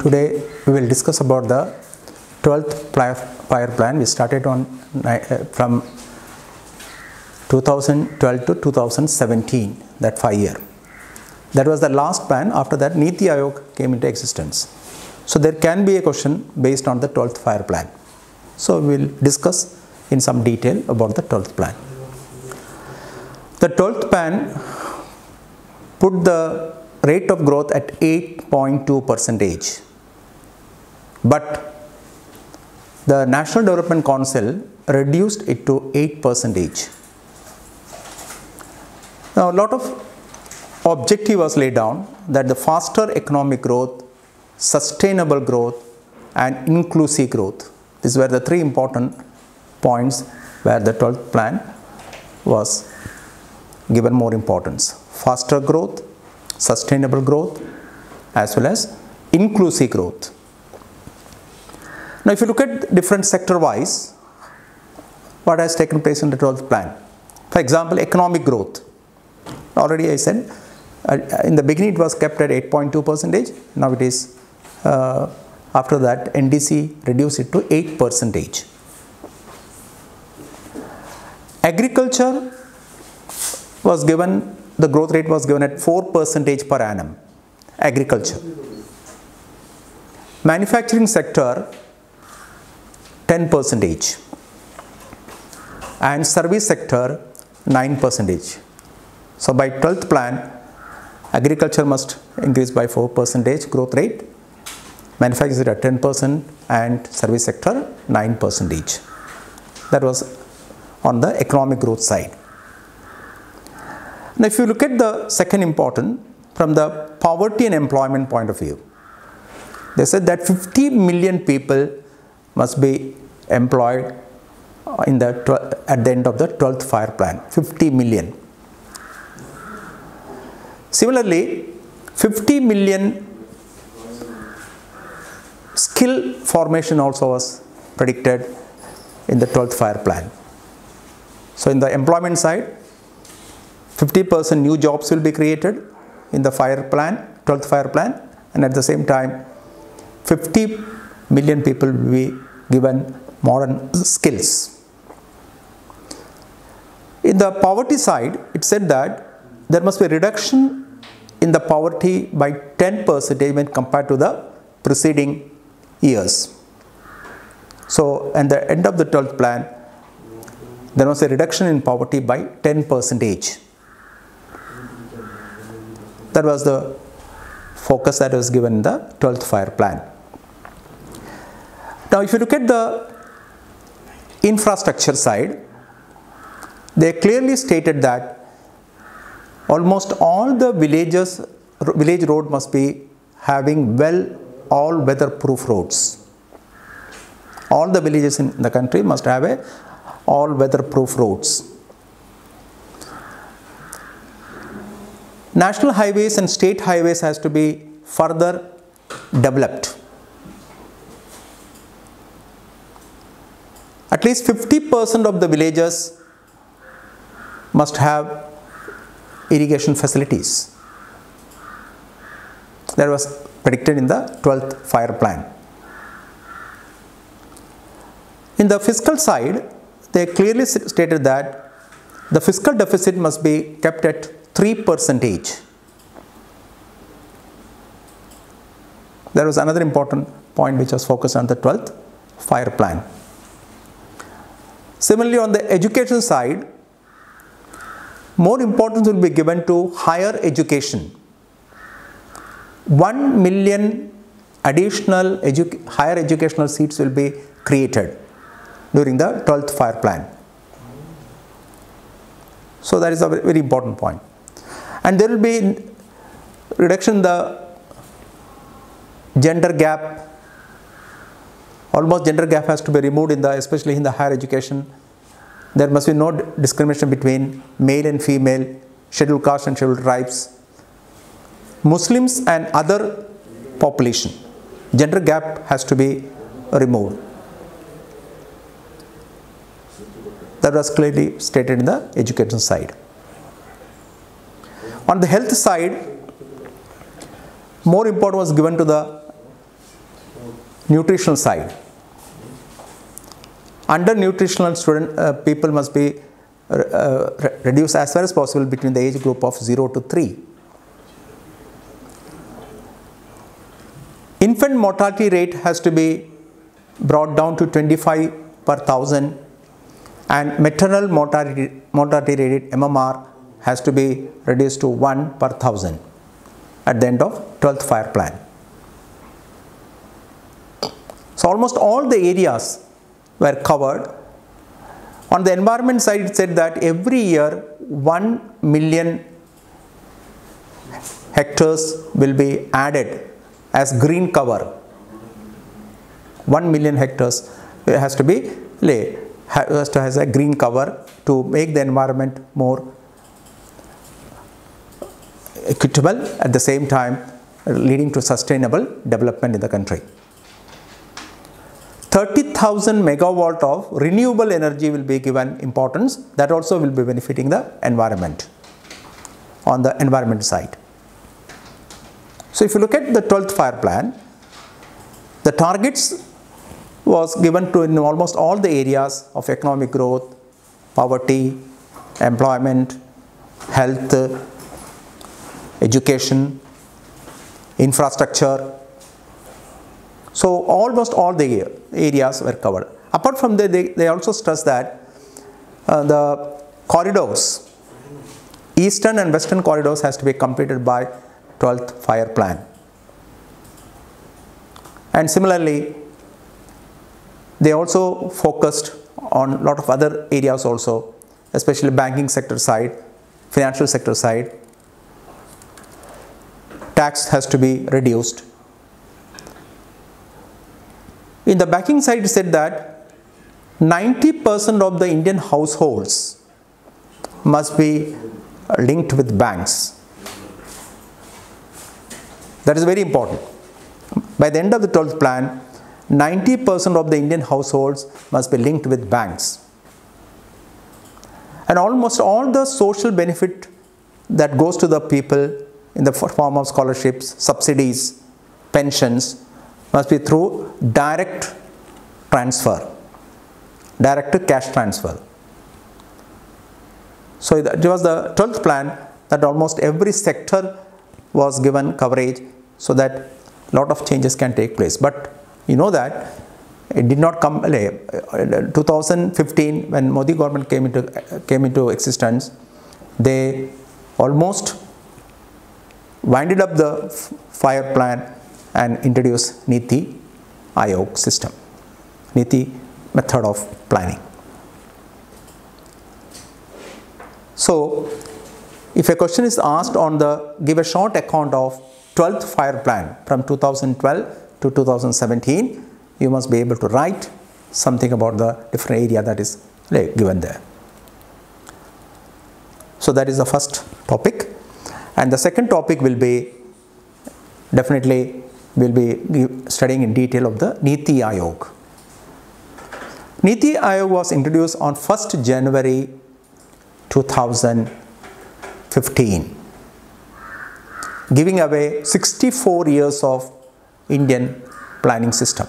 Today we will discuss about the 12th fire plan. We started on from 2012 to 2017, that 5 year. That was the last plan. After that, Niti came into existence. So there can be a question based on the 12th fire plan. So we will discuss in some detail about the 12th plan. The 12th plan put the rate of growth at 8.2%. But the National Development Council reduced it to 8%. Now a lot of objective was laid down that the faster economic growth, sustainable growth and inclusive growth. These were the three important points where the 12th plan was given more importance. Faster growth, sustainable growth as well as inclusive growth. Now if you look at different sector wise, what has taken place in the 12th plan? For example, economic growth. Already I said in the beginning it was kept at 8.2%. Now it is after that NDC reduced it to 8%. Agriculture was given, the growth rate was given at 4% per annum. Agriculture. Manufacturing sector 10% and service sector 9%. So by 12th plan, agriculture must increase by 4% growth rate, manufacturing at 10% and service sector 9%. That was on the economic growth side. Now if you look at the second important from the poverty and employment point of view, they said that 50 million people must be employed at the end of the 12th fire plan. 50 million. Similarly, 50 million skill formation also was predicted in the 12th fire plan. So in the employment side, 50% new jobs will be created in the fire plan, 12th fire plan, and at the same time 50 million people will be given modern skills. In the poverty side, it said that there must be a reduction in the poverty by 10% when compared to the preceding years. So at the end of the 12th plan, there was a reduction in poverty by 10%. That was the focus that was given in the 12th fire plan. Now if you look at the infrastructure side, they clearly stated that almost all the village road must be having all weather proof roads. All the villages in the country must have all weather proof roads. National highways and state highways has to be further developed. At least 50% of the villages must have irrigation facilities. That was predicted in the 12th fire plan. In the fiscal side, they clearly stated that the fiscal deficit must be kept at 3%. There was another important point which was focused on the 12th fire plan. Similarly, on the education side, more importance will be given to higher education. 1 million additional higher educational seats will be created during the 12th fire plan. So that is a very important point. And there will be reduction in the gender gap. Almost gender gap has to be removed especially in the higher education. There must be no discrimination between male and female, scheduled caste and scheduled tribes, Muslims and other population. Gender gap has to be removed. That was clearly stated in the education side. On the health side, more importance was given to the nutritional side. Under nutritional people must be reduced as far as possible between the age group of 0 to 3. Infant mortality rate has to be brought down to 25 per thousand, and maternal mortality rate MMR has to be reduced to 1 per thousand at the end of 12th Fire Plan. So almost all the areas were covered. On the environment side, it said that every year 1 million hectares will be added as green cover. 1 million hectares has to be has a green cover to make the environment more equitable, at the same time leading to sustainable development in the country. 30,000 megawatt of renewable energy will be given importance. That also will be benefiting the environment on the environment side. So if you look at the 12th Fire Plan, the targets was given to in almost all the areas of economic growth, poverty, employment, health, education, infrastructure. So almost all the areas were covered. Apart from that, they also stress that the corridors, eastern and western corridors, has to be completed by 12th Fire Plan. And similarly, they also focused on a lot of other areas also, especially banking sector side, financial sector side. Tax has to be reduced. In the banking side, it said that 90% of the Indian households must be linked with banks. That is very important. By the end of the 12th plan, 90% of the Indian households must be linked with banks. And almost all the social benefit that goes to the people in the form of scholarships, subsidies, pensions, must be through direct transfer, direct to cash transfer. So it was the 12th plan that almost every sector was given coverage, so that a lot of changes can take place. But you know that it did not come. 2015, when Modi government came into existence, they almost winded up the fire plan and introduced Niti system, Niti method of planning. So if a question is asked on give a short account of 12th fire plan from 2012 to 2017, you must be able to write something about the different area that is given there. So that is the first topic. And the second topic will be, definitely we'll be studying in detail of the Niti Aayog. Niti Aayog was introduced on 1st January 2015, giving away 64 years of Indian planning system.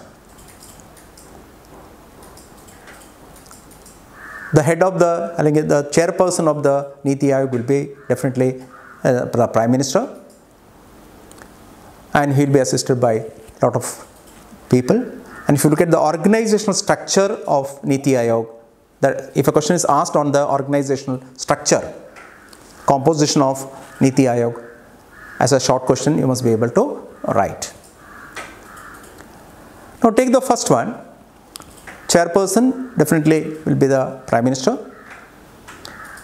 The head of the chairperson of the Niti Aayog will be definitely the Prime Minister, and he will be assisted by a lot of people. And if you look at the organizational structure of Niti Aayog, that if a question is asked on the organizational structure, composition of Niti Aayog, as a short question you must be able to write. Now take the first one. Chairperson definitely will be the Prime Minister.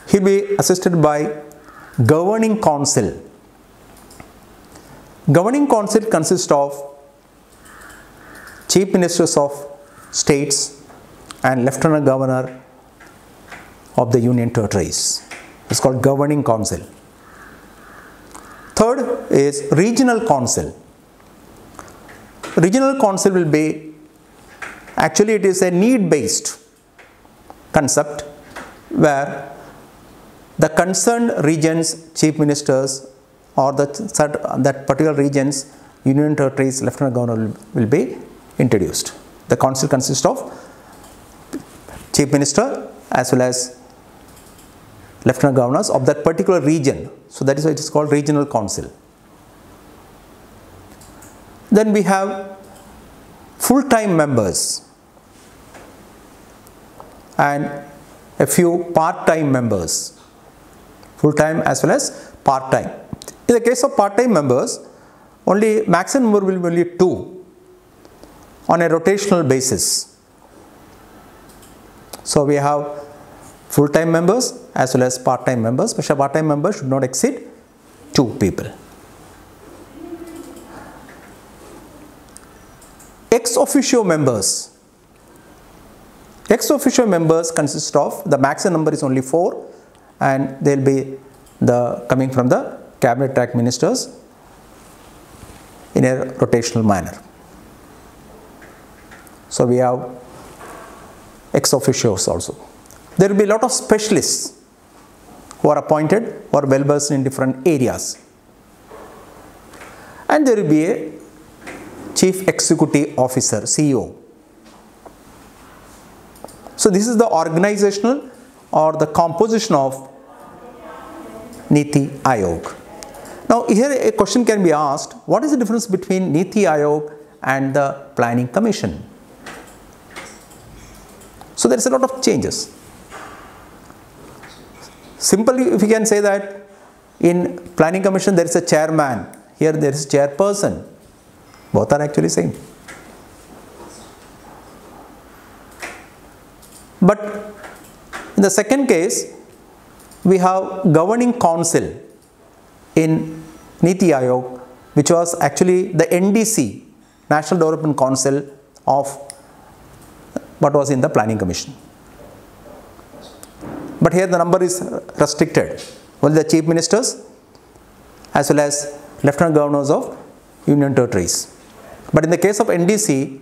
He will be assisted by Governing Council. Governing Council consists of Chief Ministers of States and Lieutenant Governor of the Union Territories. It's called Governing Council. Third is Regional Council. Regional Council will be, actually it is a need-based concept where the concerned regions, chief ministers, or that particular regions, union territories, lieutenant governor will be introduced. The council consists of chief minister as well as lieutenant governors of that particular region. So that is why it is called regional council. Then we have full-time members and a few part-time members, full-time as well as part-time. In the case of part-time members, only maximum number will be only 2 on a rotational basis. So we have full-time members as well as part-time members. Special part-time members should not exceed 2 people. Ex officio members. Ex officio members consist of, the maximum number is only 4 and they will be coming from the cabinet rank ministers in a rotational manner. So we have ex officios also. There will be a lot of specialists who are appointed or well versed in different areas. And there will be a chief executive officer, CEO. So this is the organizational or the composition of Niti Aayog. Now here a question can be asked, what is the difference between Niti Aayog and the Planning Commission? So there is a lot of changes. Simply if you can say that in Planning Commission there is a chairman, here there is chairperson. Both are actually same. But in the second case, we have governing council in Niti Aayog, which was actually the NDC, National Development Council of what was in the Planning Commission. But here the number is restricted. Only the chief ministers as well as lieutenant governors of union territories. But in the case of NDC,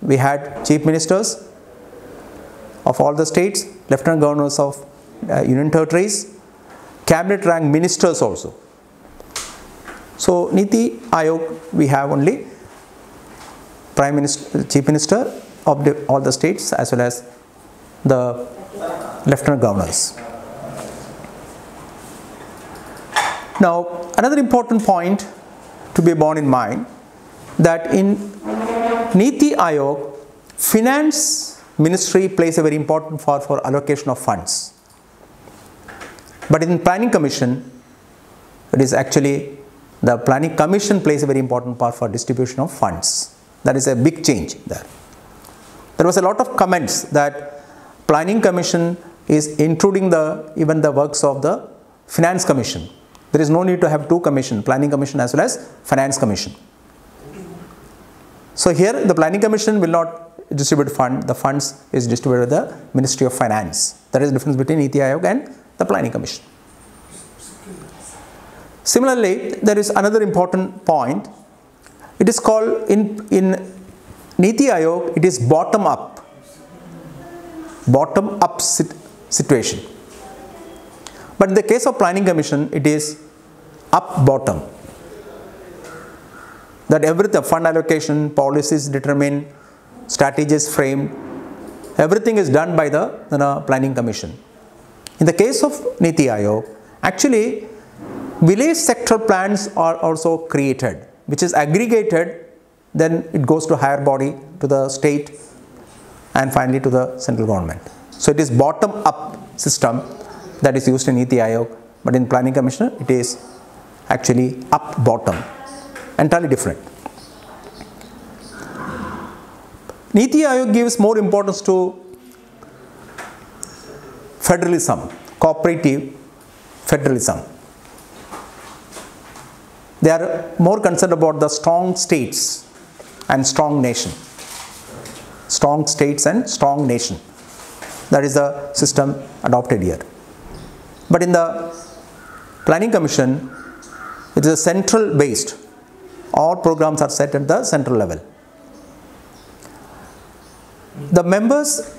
we had chief ministers of all the states, lieutenant governors of union territories, cabinet rank ministers also. So Niti Aayog, we have only prime minister, chief minister of all the states as well as the lieutenant governors. Now another important point to be borne in mind, that in Niti Aayog, finance ministry plays a very important part for allocation of funds. But in Planning Commission, it is actually the Planning Commission plays a very important part for distribution of funds. That is a big change there. There was a lot of comments that Planning Commission is intruding even the works of the Finance Commission. There is no need to have 2 commissions, Planning Commission as well as Finance Commission. So here the Planning Commission will not distribute fund, the funds is distributed by the Ministry of Finance. That is the difference between Niti Aayog and the Planning Commission. Similarly, there is another important point. It is called in Niti Aayog, it is bottom up situation. But in the case of Planning Commission, it is up bottom. That everything, fund allocation, policies determined, strategies framed, everything is done by the Planning Commission. In the case of Niti Aayog, actually village sector plans are also created, which is aggregated, then it goes to higher body, to the state and finally to the central government. So it is bottom up system that is used in Niti Aayog, but in Planning Commission it is actually up bottom, entirely different. Niti Aayog gives more importance to federalism, cooperative federalism. They are more concerned about the strong states and strong nation. Strong states and strong nation. That is the system adopted here. But in the Planning Commission, it is a central based. All programs are set at the central level. The members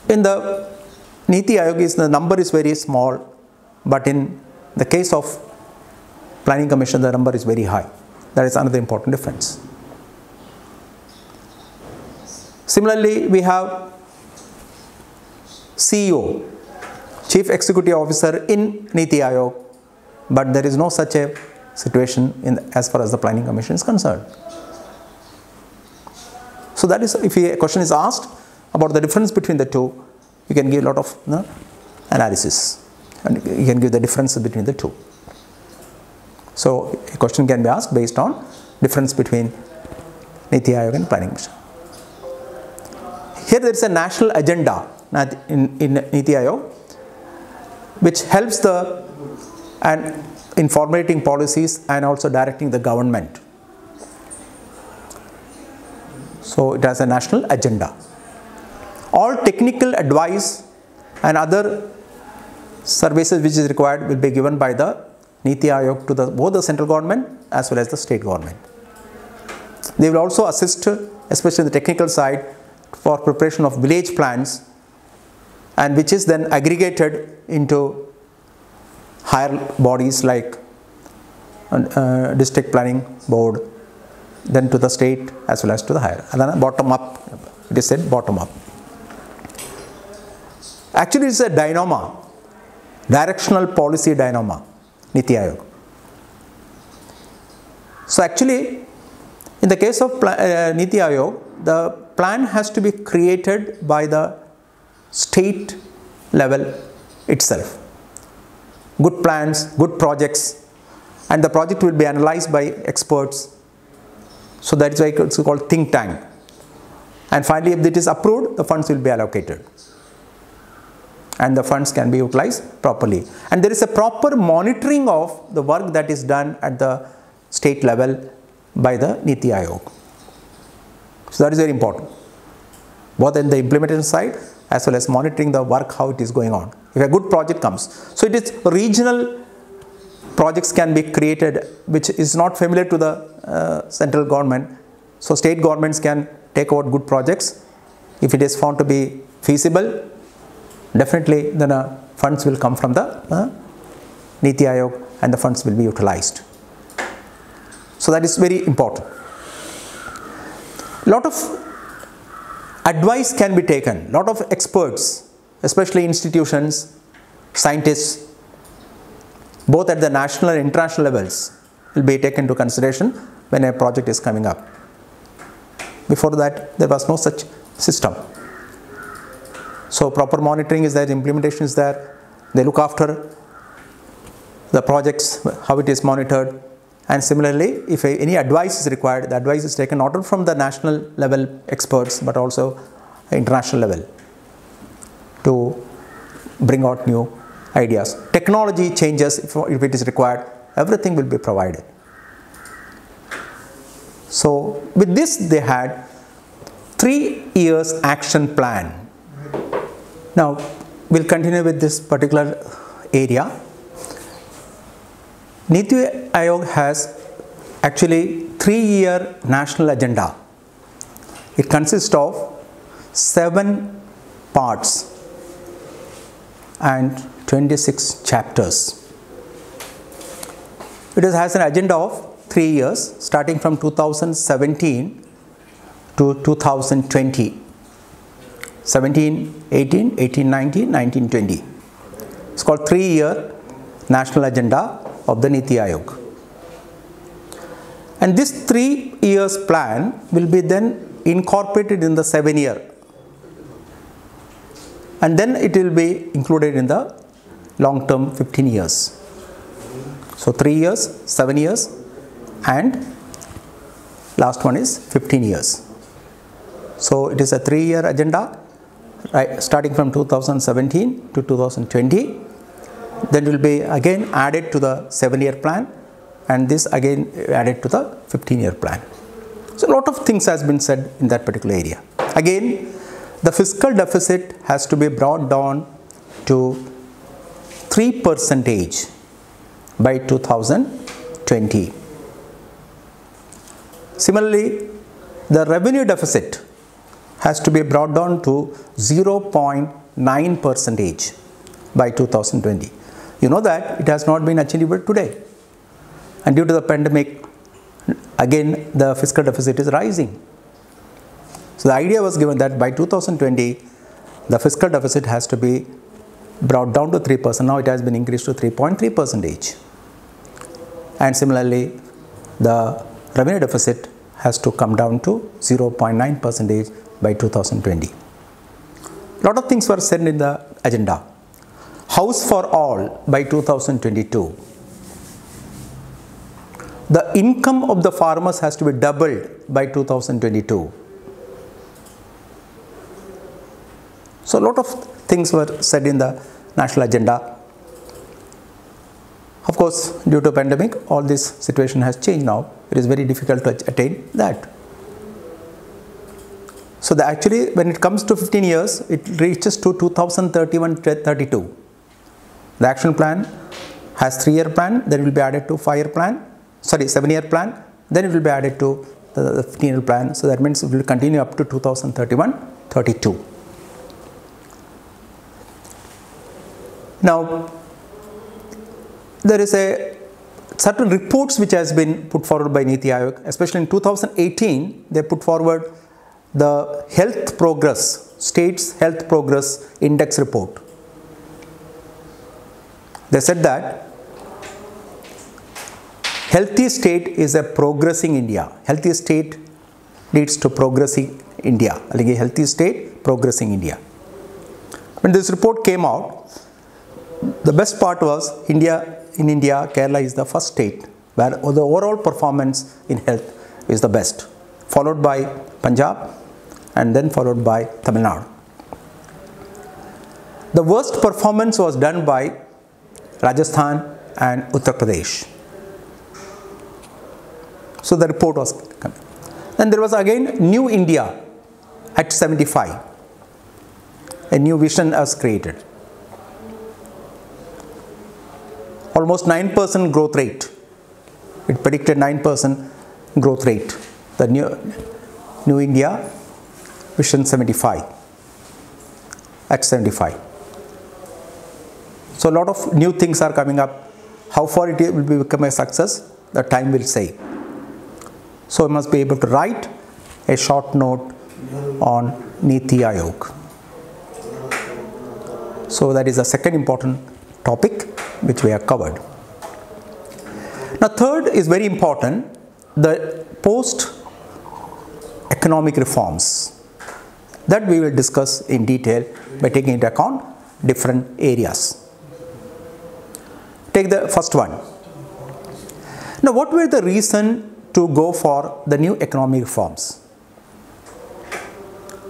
in the Niti Aayog, the number is very small, but in the case of Planning Commission, the number is very high. That is another important difference. Similarly, we have CEO, Chief Executive Officer in Niti Aayog, but there is no such a situation as far as the Planning Commission is concerned. So that is, if a question is asked about the difference between the two, you can give a lot of analysis and you can give the difference between the two. So a question can be asked based on difference between Niti Aayog and Planning Commission. Here there is a national agenda in Niti Aayog which helps in formulating policies and also directing the government. So it has a national agenda. All technical advice and other services which is required will be given by the Niti Aayog to both the central government as well as the state government. They will also assist, especially the technical side, for preparation of village plans, and which is then aggregated into higher bodies like district planning board, then to the state as well as to the higher. And then bottom up, it is said bottom up. Actually, it is a dynamo, directional policy dynamo, Niti Aayog. So actually, in the case of Niti Aayog, the plan has to be created by the state level itself. Good plans, good projects, and the project will be analyzed by experts. So that is why it is called think tank. And finally, if it is approved, the funds will be allocated. And the funds can be utilized properly. And there is a proper monitoring of the work that is done at the state level by the Niti Aayog. So that is very important, both in the implementation side as well as monitoring the work, how it is going on. If a good project comes. So it is regional projects can be created which is not familiar to the central government. So state governments can take out good projects. If it is found to be feasible, definitely then funds will come from the Niti Aayog and the funds will be utilized. So that is very important. Lot of advice can be taken, lot of experts, especially institutions, scientists, both at the national and international levels will be taken into consideration when a project is coming up. Before that, there was no such system. So proper monitoring is there, implementation is there, they look after the projects, how it is monitored. And similarly, if any advice is required, the advice is taken not only from the national level experts but also international level to bring out new ideas. Technology changes if it is required, everything will be provided. So with this they had 3 years action plan. Now we'll continue with this particular area. Niti Aayog has actually 3-year national agenda. It consists of 7 parts and 26 chapters. It has an agenda of 3 years starting from 2017 to 2020. 17, 18, 18, 19, 19, 20. It's called 3-year national agenda of the Niti Aayog. And this 3 years plan will be then incorporated in the 7-year. And then it will be included in the long term 15 years. So 3 years, 7 years and last one is 15 years. So it is a 3-year agenda, right, starting from 2017 to 2020. Then will be again added to the 7-year plan and this again added to the 15-year plan. So a lot of things has been said in that particular area. Again, the fiscal deficit has to be brought down to 3% by 2020. Similarly, the revenue deficit has to be brought down to 0.9% by 2020. You know that it has not been achievable today. And due to the pandemic, again the fiscal deficit is rising. So the idea was given that by 2020, the fiscal deficit has to be brought down to 3%. Now it has been increased to 3.3%. And similarly, the revenue deficit has to come down to 0.9% by 2020. A lot of things were said in the agenda. House for all by 2022. The income of the farmers has to be doubled by 2022. So a lot of things were said in the national agenda. Of course, due to pandemic, all this situation has changed now. It is very difficult to attain that. So actually, when it comes to 15 years, it reaches to 2031-32. The action plan has 3-year plan, then it will be added to 5-year plan, 7-year plan, then it will be added to the 15-year plan. So that means it will continue up to 2031-32. Now, there is a certain reports which has been put forward by Niti Aayog, especially in 2018, they put forward the health progress, states health progress index report. They said that healthy state is a progressing India. Healthy state leads to progressing India. Healthy state, progressing India. When this report came out, the best part was in India, Kerala is the first state where the overall performance in health is the best, followed by Punjab and then followed by Tamil Nadu. The worst performance was done by Rajasthan and Uttar Pradesh. So the report was coming. Then there was again New India at 75. A new vision was created. Almost 9% growth rate. It predicted 9% growth rate. The New India Vision 75 at 75. So a lot of new things are coming up. How far it will become a success, the time will say. So we must be able to write a short note on Niti Aayog. So that is the second important topic which we have covered. Now third is very important, the post-economic reforms. That we will discuss in detail by taking into account different areas. Take the first one. Now what were the reason to go for the new economic reforms?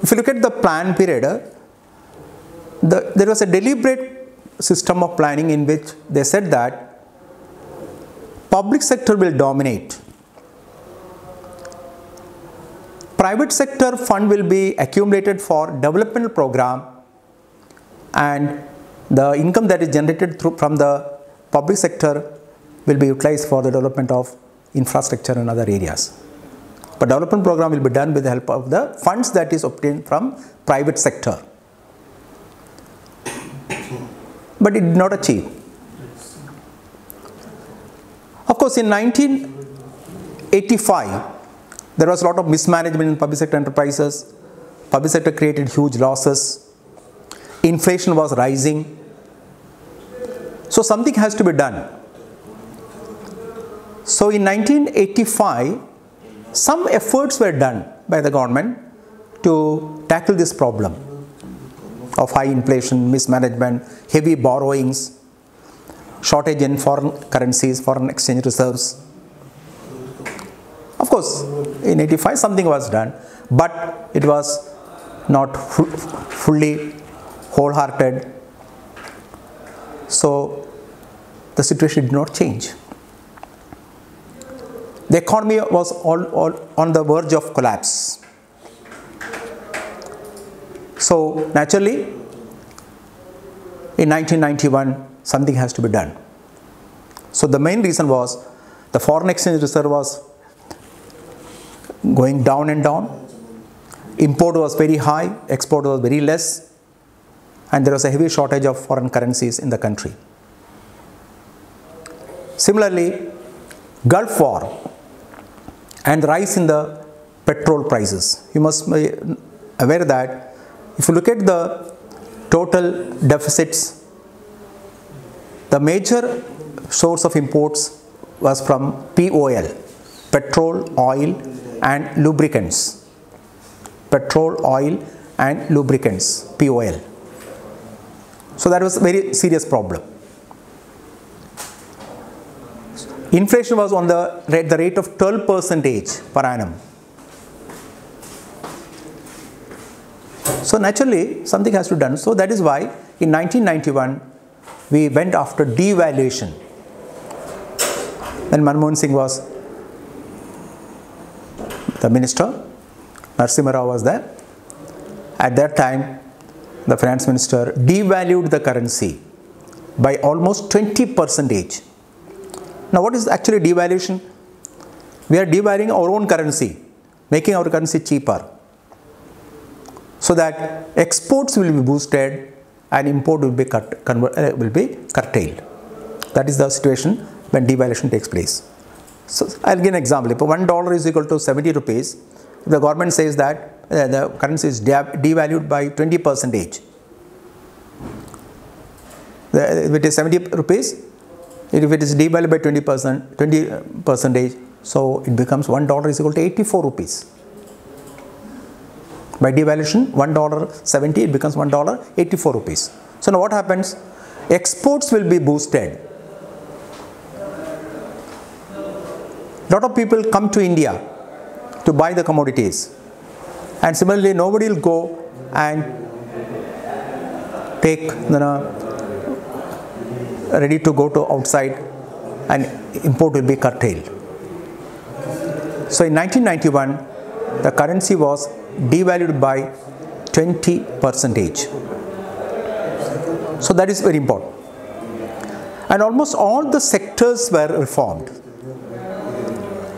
If you look at the plan period, there was a deliberate system of planning in which they said that public sector will dominate. Private sector fund will be accumulated for development program, and the income that is generated from the public sector will be utilized for the development of infrastructure and other areas. But development program will be done with the help of the funds that is obtained from private sector. But it did not achieve. Of course, in 1985, there was a lot of mismanagement in public sector enterprises. Public sector created huge losses. Inflation was rising. So something has to be done. So in 1985, some efforts were done by the government to tackle this problem of high inflation, mismanagement, heavy borrowings, shortage in foreign currencies, foreign exchange reserves. Of course, in 85 something was done, but it was not fully wholehearted. So the situation did not change. The economy was all on the verge of collapse. So naturally, in 1991, something has to be done. So the main reason was the foreign exchange reserve was going down and down. Import was very high, export was very less, and there was a heavy shortage of foreign currencies in the country. Similarly, Gulf War and the rise in the petrol prices. You must be aware that if you look at the total deficits, the major source of imports was from POL, petrol, oil and lubricants. Petrol, oil and lubricants, POL. So that was a very serious problem. Inflation was on the rate of 12% per annum. So naturally something has to be done. So that is why in 1991 we went after devaluation. When Manmohan Singh was the minister, Narasimha Rao was there. At that time the finance minister devalued the currency by almost 20%. Now what is actually devaluation? We are devaluing our own currency, making our currency cheaper, so that exports will be boosted and import will be curtailed. That is the situation when devaluation takes place. So I'll give an example. If $1 is equal to 70 rupees, if the government says that the currency is devalued by 20%, if it is 70 rupees, if it is devalued by 20%, so it becomes $1 is equal to 84 rupees. By devaluation, $1.70, it becomes $1.84 rupees. So now what happens? Exports will be boosted. Lot of people come to India to buy the commodities, and similarly nobody will go and take ready to go to outside, and import will be curtailed. So in 1991 the currency was devalued by 20%. So that is very important. And almost all the sectors were reformed.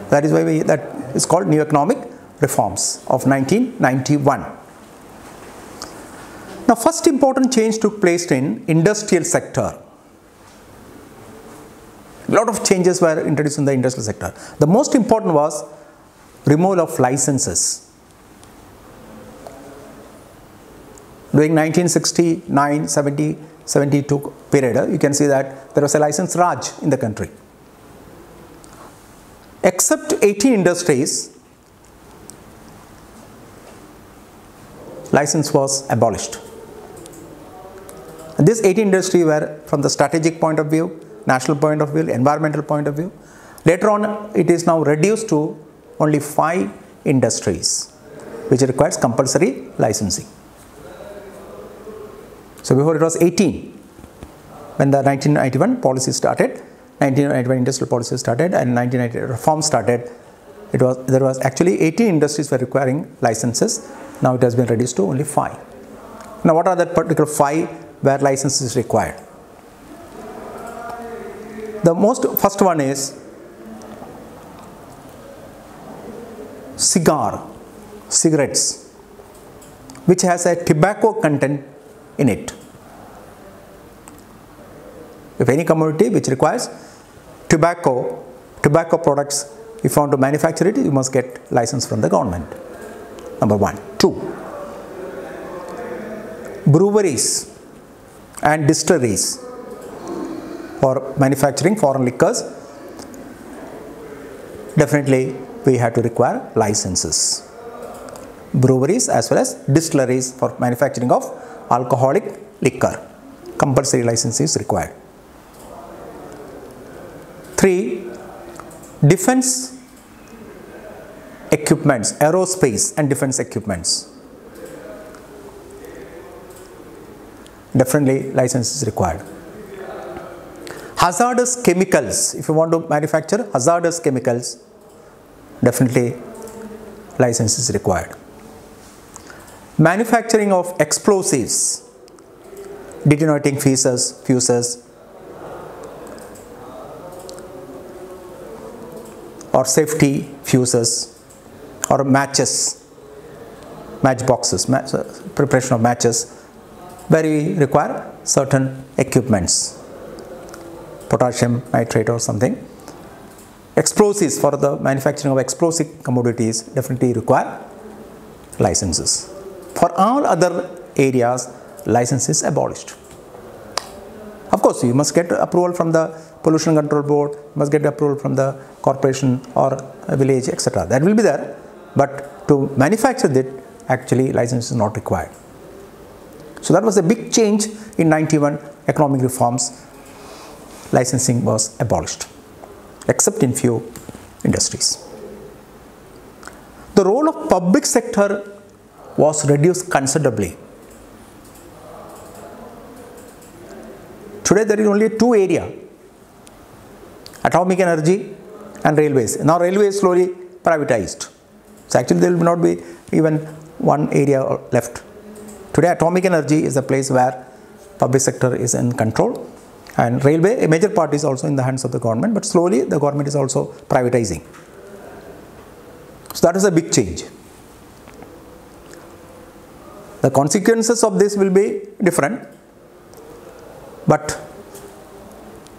That is why that is called New Economic Reforms of 1991. Now first important change took place in industrial sector. A lot of changes were introduced in the industrial sector. The most important was removal of licenses. During 1969, 70, 72 period, you can see that there was a license Raj in the country. Except 18 industries, license was abolished. And these 18 industries were from the strategic point of view, national point of view, environmental point of view. Later on, it is now reduced to only 5 industries, which requires compulsory licensing. So before it was 18 when the 1991 policy started, 1991 industrial policy started, and 1990 reform started. There was actually 18 industries were requiring licenses. Now it has been reduced to only 5. Now what are the particular 5 where license is required? The first one is cigarettes, which has a tobacco content in it. If any commodity which requires tobacco products, if you want to manufacture it, you must get license from the government. Number 1. 2. Breweries and distilleries for manufacturing foreign liquors, definitely we have to require licenses. Breweries as well as distilleries for manufacturing of alcoholic liquor, compulsory license is required. 3. Defense equipments, aerospace and defense equipments, definitely license is required. Hazardous chemicals, if you want to manufacture hazardous chemicals, definitely license is required. Manufacturing of explosives, detonating fuses, or safety fuses, or matches, matchboxes, preparation of matches, where we require certain equipments, potassium nitrate or something, explosives, for the manufacturing of explosive commodities, definitely require licenses. For all other areas, license is abolished. Of course, you must get approval from the Pollution Control Board, you must get approval from the corporation or a village, etc. That will be there, but to manufacture it, actually license is not required. So that was a big change in 91 economic reforms. Licensing was abolished, except in few industries. The role of public sector was reduced considerably. Today there is only two areas: atomic energy and railways. Now railways is slowly privatized. So actually there will not be even one area left. Today atomic energy is a place where public sector is in control, and railway, a major part, is also in the hands of the government, but slowly the government is also privatizing. So that is a big change. The consequences of this will be different, but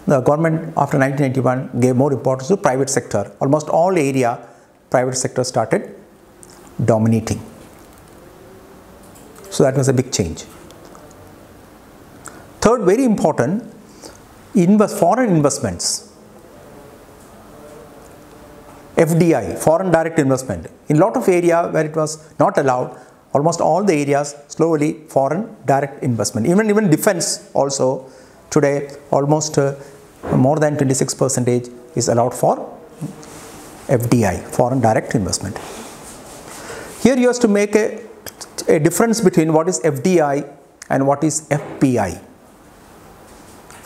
the government after 1991 gave more importance to private sector. Almost all area private sector started dominating. So that was a big change. Third, very important, foreign investments. FDI, foreign direct investment. In lot of area where it was not allowed, almost all the areas, slowly foreign direct investment. Even defense also, today almost more than 26% is allowed for FDI, foreign direct investment. Here you have to make a difference between what is FDI and what is FPI.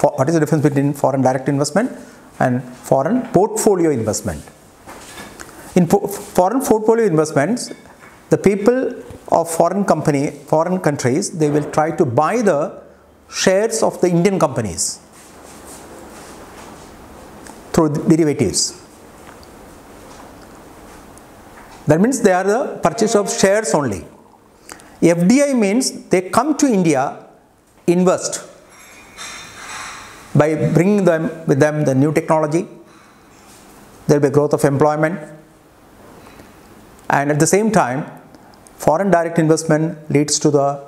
What is the difference between foreign direct investment and foreign portfolio investment? In foreign portfolio investments, the people of foreign countries, they will try to buy the shares of the Indian companies through derivatives. That means they are the purchase of shares only. FDI means they come to India, invest by bringing with them the new technology. There will be growth of employment, and at the same time foreign direct investment leads to the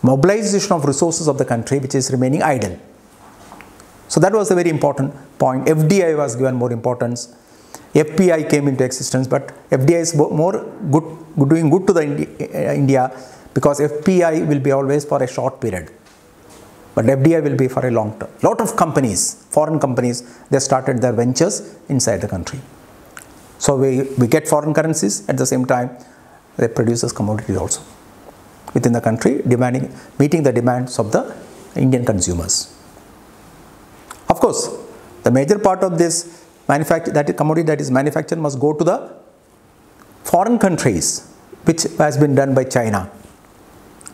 mobilization of resources of the country which is remaining idle. So that was a very important point. FDI was given more importance. FPI came into existence, but FDI is doing good to the India, because FPI will be always for a short period, but FDI will be for a long term. Lot of companies, foreign companies, they started their ventures inside the country. So we get foreign currencies, at the same time they produce commodities also within the country, meeting the demands of the Indian consumers. Of course, the major part of this commodity that is manufactured must go to the foreign countries, which has been done by China.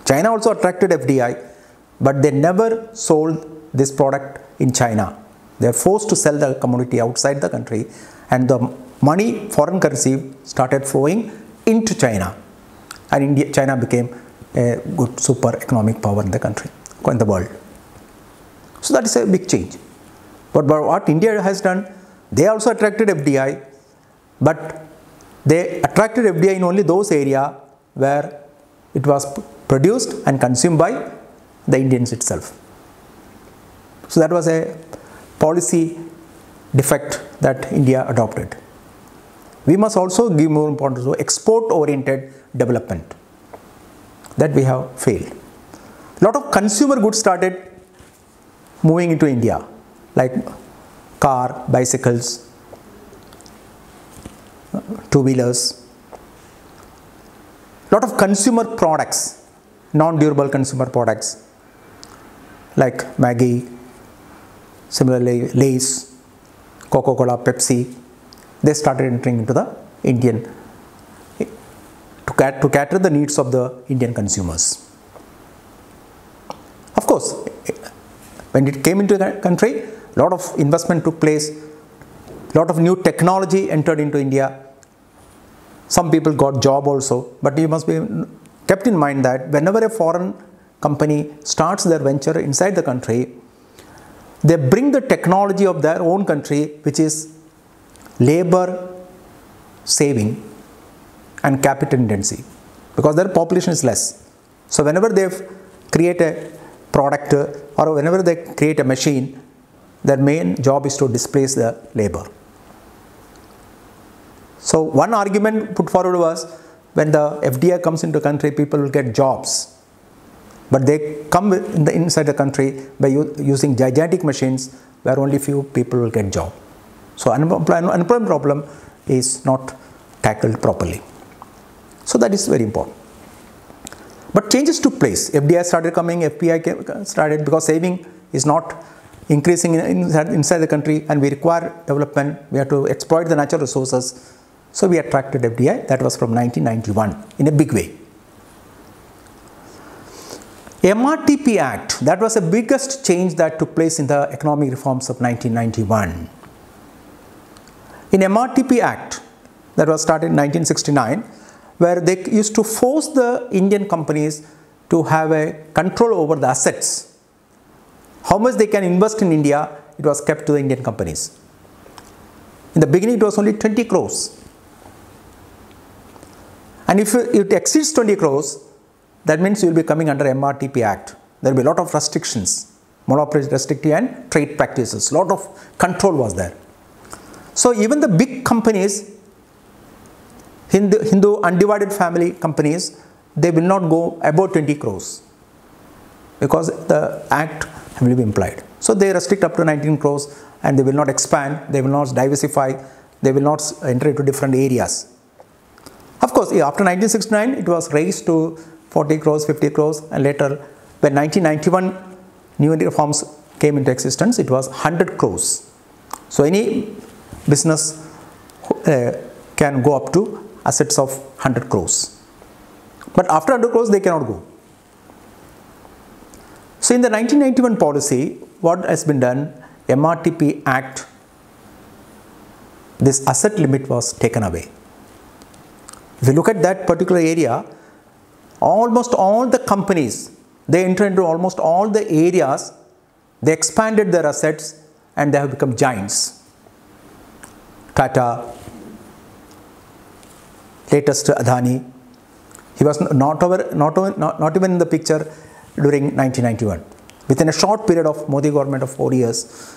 China also attracted FDI, but they never sold this product in China. They are forced to sell the commodity outside the country, and the money, foreign currency, started flowing into China, and China became a good super economic power in the country, in the world. So that is a big change. But what India has done, they also attracted FDI, but they attracted FDI in only those areas where it was produced and consumed by the Indians itself. So that was a policy defect that India adopted. We must also give more importance to export-oriented development. That we have failed. A lot of consumer goods started moving into India, like car, bicycles, two-wheelers. A lot of consumer products, non-durable consumer products, like Maggi, similarly Lay's, Coca-Cola, Pepsi, they started entering into the Indian, to cater the needs of the Indian consumers. Of course, when it came into the country, a lot of investment took place, a lot of new technology entered into India. Some people got job also, but you must be kept in mind that whenever a foreign company starts their venture inside the country, they bring the technology of their own country, which is labor saving and capital intensive, because their population is less. So whenever they create a product or whenever they create a machine, their main job is to displace the labor. So one argument put forward was, when the FDI comes into the country, people will get jobs. But they come inside the country by using gigantic machines where only few people will get job. So unemployment problem is not tackled properly. So that is very important. But changes took place. FDI started coming, FPI started, because saving is not increasing inside the country and we require development. We have to exploit the natural resources. So we attracted FDI. That was from 1991 in a big way. Mrtp Act, that was the biggest change that took place in the economic reforms of 1991. In Mrtp Act, that was started in 1969, where they used to force the Indian companies to have a control over the assets. How much they can invest in India, it was kept to the Indian companies. In the beginning, it was only 20 crores. And if it exceeds 20 crores, that means you will be coming under Mrtp Act. There will be a lot of restrictions, monopoly restrictive and trade practices. A lot of control was there. So even the big companies, Hindu undivided family companies, they will not go above 20 crores because the act will be implied. So they restrict up to 19 crores and they will not expand, they will not diversify, they will not enter into different areas. Of course, after 1969, it was raised to 40 crores, 50 crores, and later when 1991 new reforms came into existence, it was 100 crores. So any business can go up to assets of 100 crores. But after 100 crores, they cannot go. So in the 1991 policy, what has been done, Mrtp Act, this asset limit was taken away. If you look at that particular area, almost all the companies, they entered into almost all the areas, they expanded their assets and they have become giants. Tata, latest Adani, he was not even in the picture during 1991. Within a short period of Modi government of 5 years,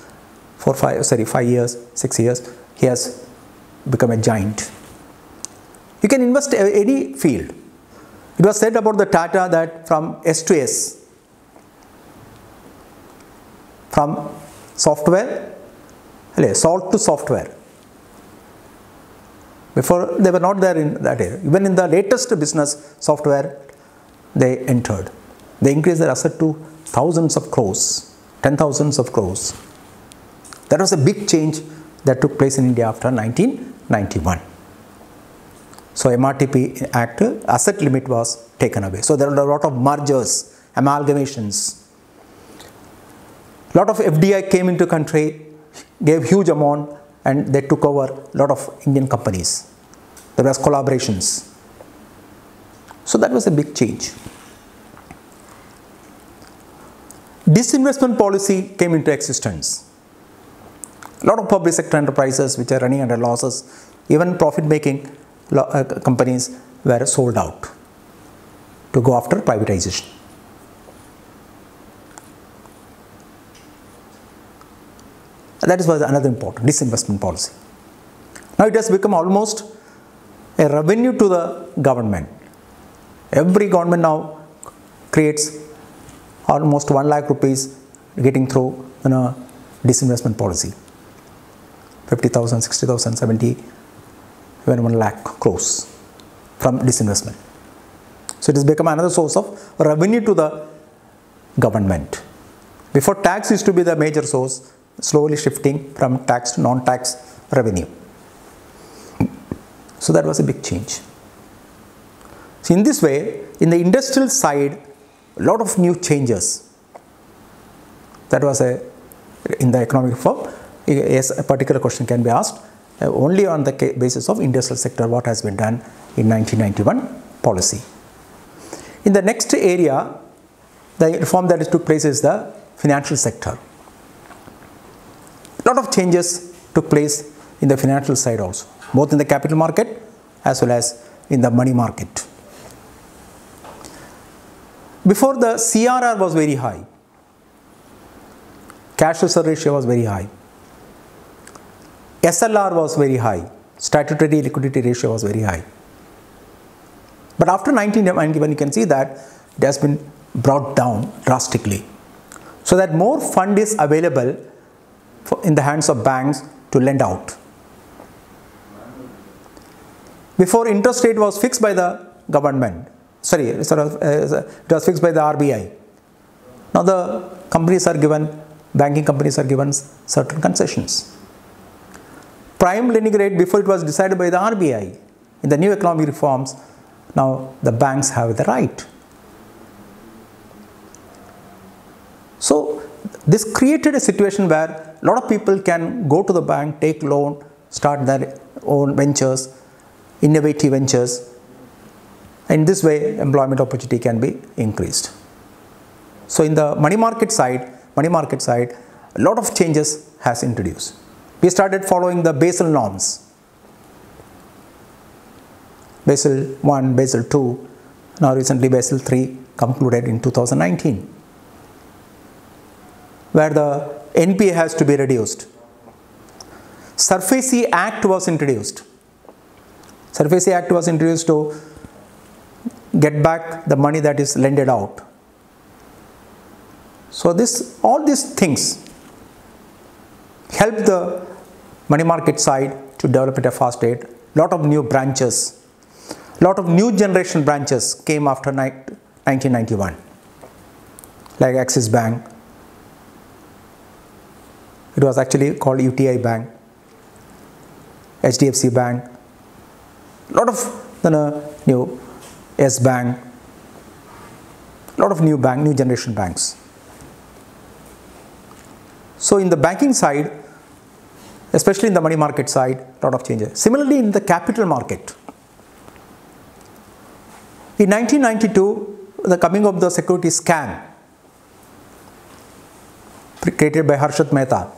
6 years, he has become a giant. You can invest in any field. It was said about the Tata that from S to S, from software, salt to software. Before, they were not there in that area. Even in the latest business software, they entered. They increased their asset to thousands of crores, 10,000s of crores. That was a big change that took place in India after 1991. So Mrtp Act, asset limit was taken away. So there were a lot of mergers, amalgamations. A lot of FDI came into country, gave huge amount, and they took over a lot of Indian companies. There was collaborations. So that was a big change. Disinvestment policy came into existence. A lot of public sector enterprises which are running under losses, even profit-making companies were sold out to go after privatization. That was another important disinvestment policy. Now it has become almost a revenue to the government. Every government now creates almost 1 lakh rupees getting through disinvestment policy. 50,000, 60,000, 70, even 1 lakh crores from disinvestment. So it has become another source of revenue to the government. Before, tax used to be the major source, slowly shifting from tax to non-tax revenue. So that was a big change. So in this way, in the industrial side, a lot of new changes. That was in the economic reform. Yes, a particular question can be asked only on the basis of industrial sector, what has been done in 1991 policy. In the next area, the reform that took place is the financial sector. A lot of changes took place in the financial side also, both in the capital market as well as in the money market. Before, the CRR was very high, cash reserve ratio was very high, SLR was very high, statutory liquidity ratio was very high. But after 1991, you can see that it has been brought down drastically, so that more fund is available in the hands of banks to lend out. Before, interest rate was fixed by the government, it was fixed by the RBI. Now the companies are given, banking companies are given certain concessions. Prime lending rate, before it was decided by the RBI. In the new economic reforms, now the banks have the right. So this created a situation where a lot of people can go to the bank, take loan, start their own ventures, innovative ventures. In this way, employment opportunity can be increased. So in the money market side, a lot of changes has introduced. We started following the Basel norms. Basel I, Basel II, now recently Basel III concluded in 2019, where the NPA has to be reduced. SURFACE Act was introduced. SURFACE Act was introduced to get back the money that is lended out. So all these things help the money market side to develop at a fast rate. Lot of new branches, lot of new generation branches came after 1991, like Axis Bank. It was actually called UTI Bank, HDFC Bank, lot of new S Bank, lot of new generation banks. So in the banking side, especially in the money market side, lot of changes. Similarly, in the capital market, in 1992, the coming of the security scam created by Harshad Mehta,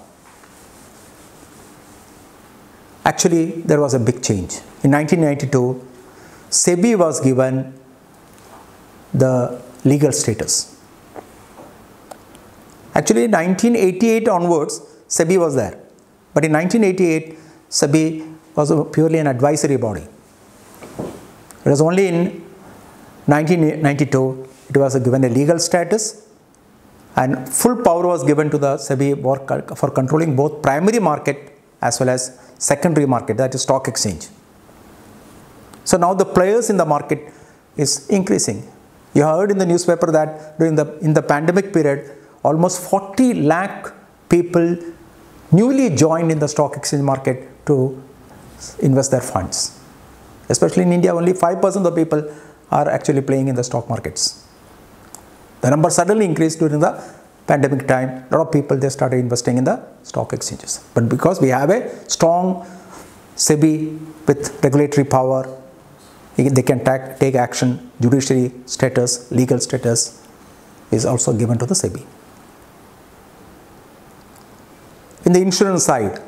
actually there was a big change. In 1992, SEBI was given the legal status. Actually, 1988 onwards, SEBI was there. But in 1988, SEBI was purely an advisory body. It was only in 1992 it was given a legal status, and full power was given to the SEBI for controlling both primary market as well as secondary market, that is stock exchange. So now the players in the market is increasing. You heard in the newspaper that in the pandemic period, almost 40 lakh people newly joined in the stock exchange market to invest their funds. Especially in India, only 5% of the people are actually playing in the stock markets. The number suddenly increased during the pandemic time. A lot of people, they started investing in the stock exchanges. But because we have a strong SEBI with regulatory power, they can take action. Judiciary status, legal status is also given to the SEBI. In the insurance side,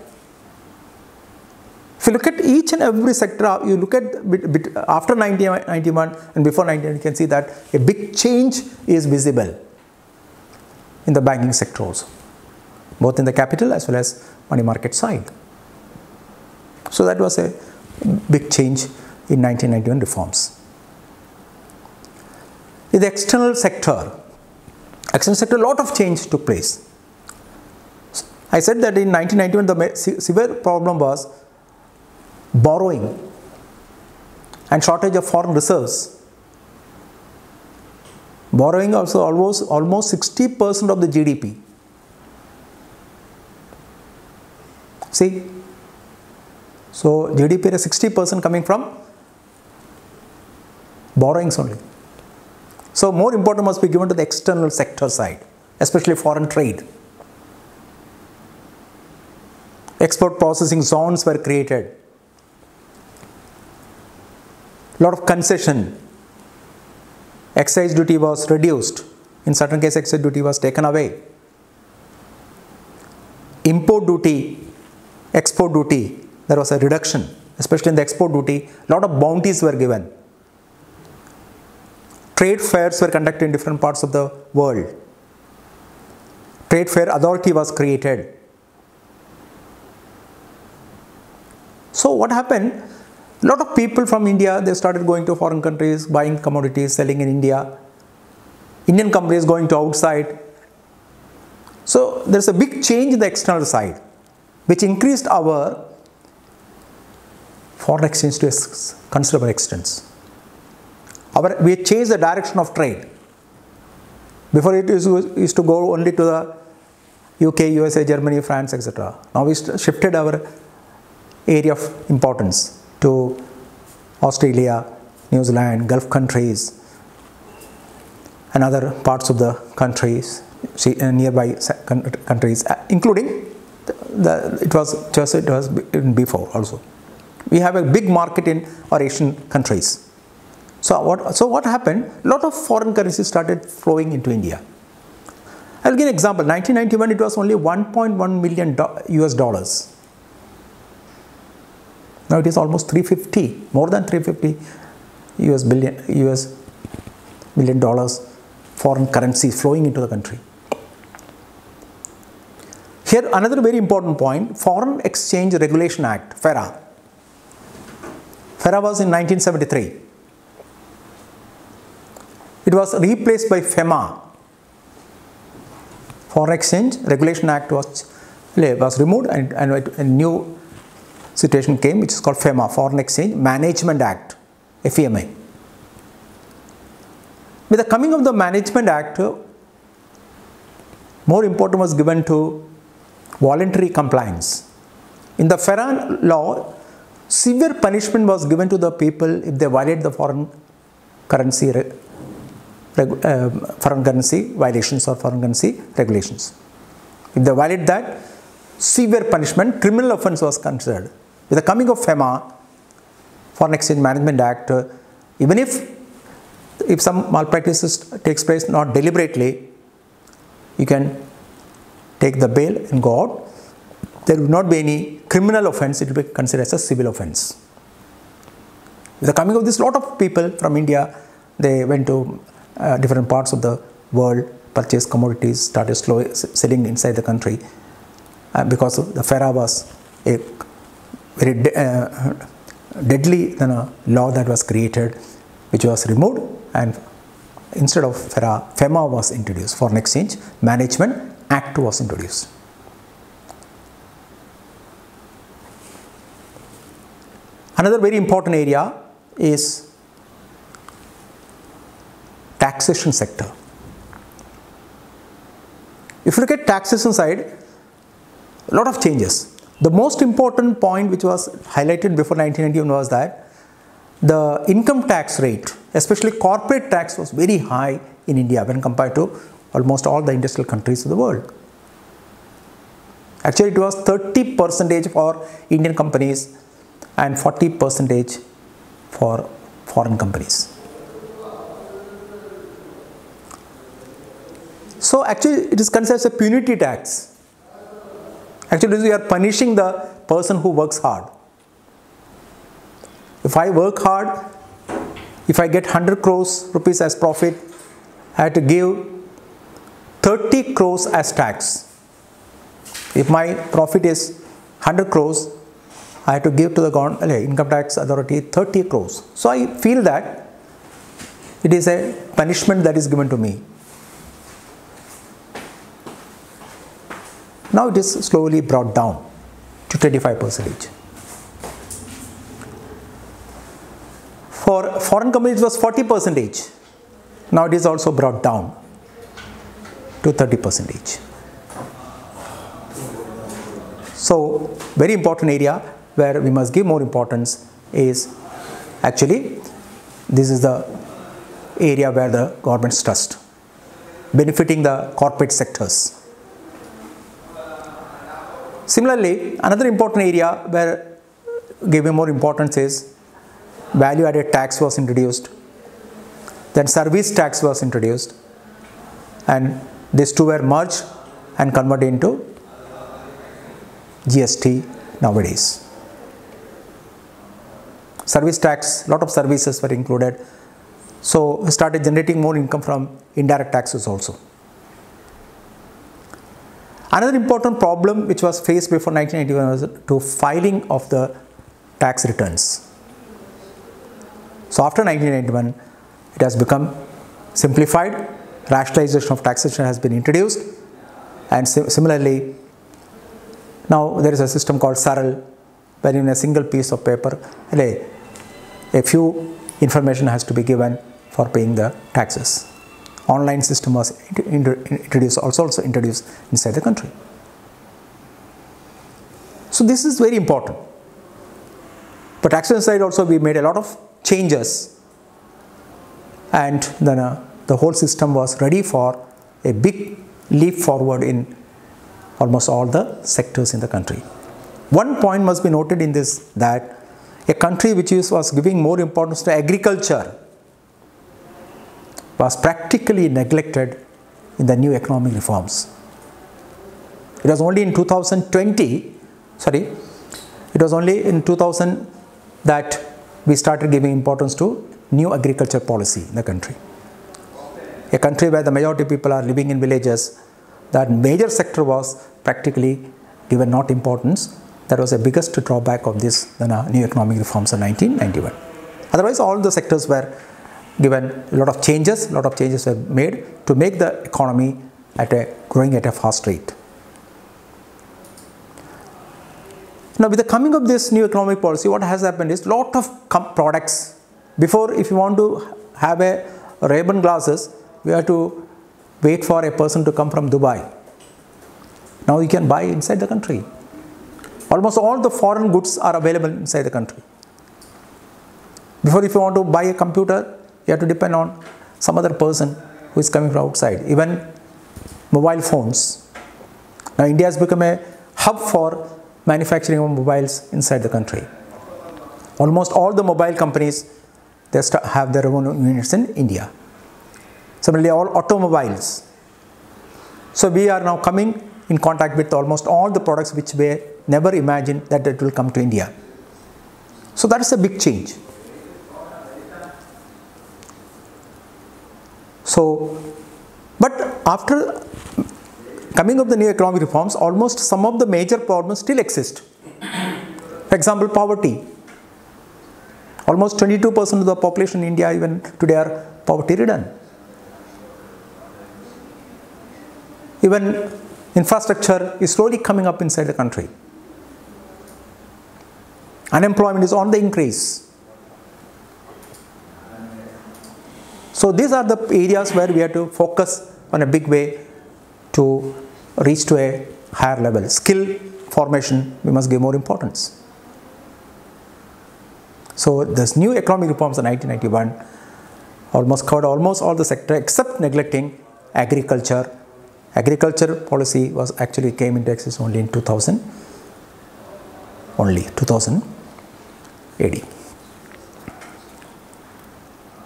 if you look at each and every sector, you look at after 1991 and before 1991, you can see that a big change is visible in the banking sector also, both in the capital as well as money market side. So that was a big change in 1991 reforms. In the external sector, a lot of change took place. I said that in 1991 the severe problem was borrowing and shortage of foreign reserves. Borrowing also almost 60% of the GDP. See, so GDP is 60% coming from borrowings only. So more importance must be given to the external sector side, especially foreign trade. Export processing zones were created. Lot of concession. Excise duty was reduced. In certain cases, excise duty was taken away. Import duty, export duty there was a reduction, especially in the export duty. A lot of bounties were given. Trade fairs were conducted in different parts of the world. Trade fair authority was created. So what happened? A lot of people from India, they started going to foreign countries, buying commodities, selling in India. Indian companies going to outside. So there's a big change in the external side, which increased our foreign exchange to a considerable extent. We changed the direction of trade. Before it used to go only to the UK, USA, Germany, France, etc. Now we shifted our area of importance to Australia, New Zealand, Gulf countries, and other parts of the countries, nearby countries, including it was before also. We have a big market in our Asian countries. So what happened? A lot of foreign currencies started flowing into India. I'll give an example. 1991, it was only 1.1 million US dollars. Now it is almost 350, more than 350 US million dollars foreign currency flowing into the country. Here another very important point, Foreign Exchange Regulation Act, FERA. FERA was in 1973. It was replaced by FEMA. Foreign Exchange Regulation Act was removed and a new situation came, which is called FEMA, Foreign Exchange Management Act, FEMA. With the coming of the Management Act, more importance was given to voluntary compliance. In the FERA law, severe punishment was given to the people if they violate the foreign currency violations or foreign currency regulations. If they violate that, severe punishment, criminal offence was considered. With the coming of FEMA, Foreign Exchange Management Act, even if some malpractice takes place not deliberately, you can take the bail and go out. There will not be any criminal offence, it will be considered as a civil offence. With the coming of this, lot of people from India, they went to different parts of the world, purchased commodities, started selling inside the country, because the FERA was a very deadly law that was created, which was removed, and instead of FERA, FEMA was introduced, Foreign Exchange Management Act was introduced. Another very important area is taxation sector. If you look at taxation side, a lot of changes. The most important point which was highlighted before 1991 was that the income tax rate, especially corporate tax, was very high in India when compared to almost all the industrial countries of the world. Actually, it was 30% for Indian companies and 40% for foreign companies. So actually, it is considered as a punitive tax. Actually, we are punishing the person who works hard. If I work hard, if I get 100 crores rupees as profit, I have to give 30 crores as tax. If my profit is 100 crores, I have to give to the income tax authority 30 crores. So I feel that it is a punishment that is given to me. Now it is slowly brought down to 25%. For foreign companies it was 40%. Now it is also brought down to 30%. So very important area where we must give more importance is actually this is the area where the government's trust, benefiting the corporate sectors. Similarly, another important area where giving more importance is value added tax was introduced, then service tax was introduced, and these two were merged and converted into GST nowadays. service tax, lot of services were included. So we started generating more income from indirect taxes also. Another important problem which was faced before 1991 was to filing of the tax returns. So after 1991, it has become simplified, rationalization of taxation has been introduced, and similarly, now there is a system called Saral, where in a single piece of paper, a few information has to be given for paying the taxes. Online system was introduced, also introduced inside the country. So this is very important. But taxation side also we made a lot of changes, and then the whole system was ready for a big leap forward in almost all the sectors in the country. One point must be noted in this, that a country which was giving more importance to agriculture was practically neglected in the new economic reforms. It was only in 2000 that we started giving importance to new agriculture policy in the country. A country where the majority of people are living in villages, that major sector was practically given not importance. That was the biggest drawback of this new economic reforms in 1991. Otherwise, all the sectors were given a lot of changes were made to make the economy growing at a fast rate. Now, with the coming of this new economic policy, what has happened is lot of products. Before, if you want to have a Ray-Ban glasses, we have to wait for a person to come from Dubai. Now you can buy inside the country. Almost all the foreign goods are available inside the country. Before, if you want to buy a computer, you have to depend on some other person who is coming from outside. Even mobile phones. Now India has become a hub for manufacturing of mobiles inside the country. Almost all the mobile companies, they have their own units in India. Similarly, all automobiles. So we are now coming in contact with almost all the products which we never imagined that it will come to India. So that is a big change. So, but after coming of the new economic reforms, almost some of the major problems still exist. For example, poverty. Almost 22% of the population in India even today are poverty ridden. Even infrastructure is slowly coming up inside the country. Unemployment is on the increase. So these are the areas where we have to focus on a big way to reach to a higher level. Skill formation, we must give more importance. So this new economic reforms in 1991 almost covered almost all the sector except neglecting agriculture. Agriculture policy was actually came into existence only in 2000 AD.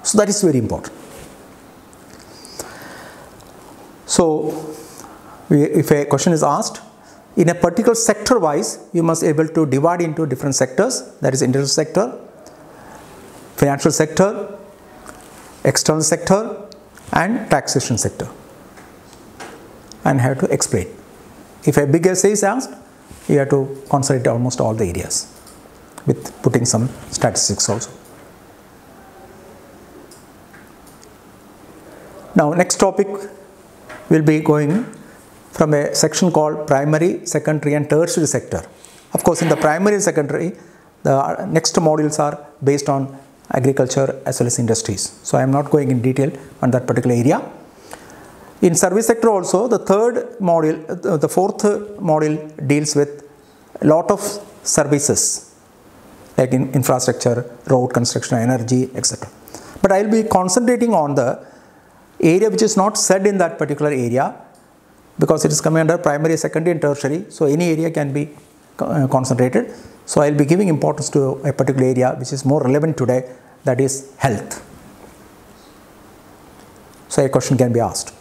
So that is very important. So if a question is asked, in a particular sector wise, you must be able to divide into different sectors, that is industrial sector, financial sector, external sector and taxation sector, and have to explain. If a big essay is asked, you have to concentrate almost all the areas with putting some statistics also. Now next topic will be going from a section called primary, secondary and tertiary sector. Of course, in the primary and secondary, the next modules are based on agriculture as well as industries. So I am not going in detail on that particular area. In service sector also, the fourth module deals with a lot of services like in infrastructure, road construction, energy, etc. But I will be concentrating on the area which is not said in that particular area, because it is coming under primary, secondary and tertiary. So any area can be concentrated. So I will be giving importance to a particular area which is more relevant today, that is health. So a question can be asked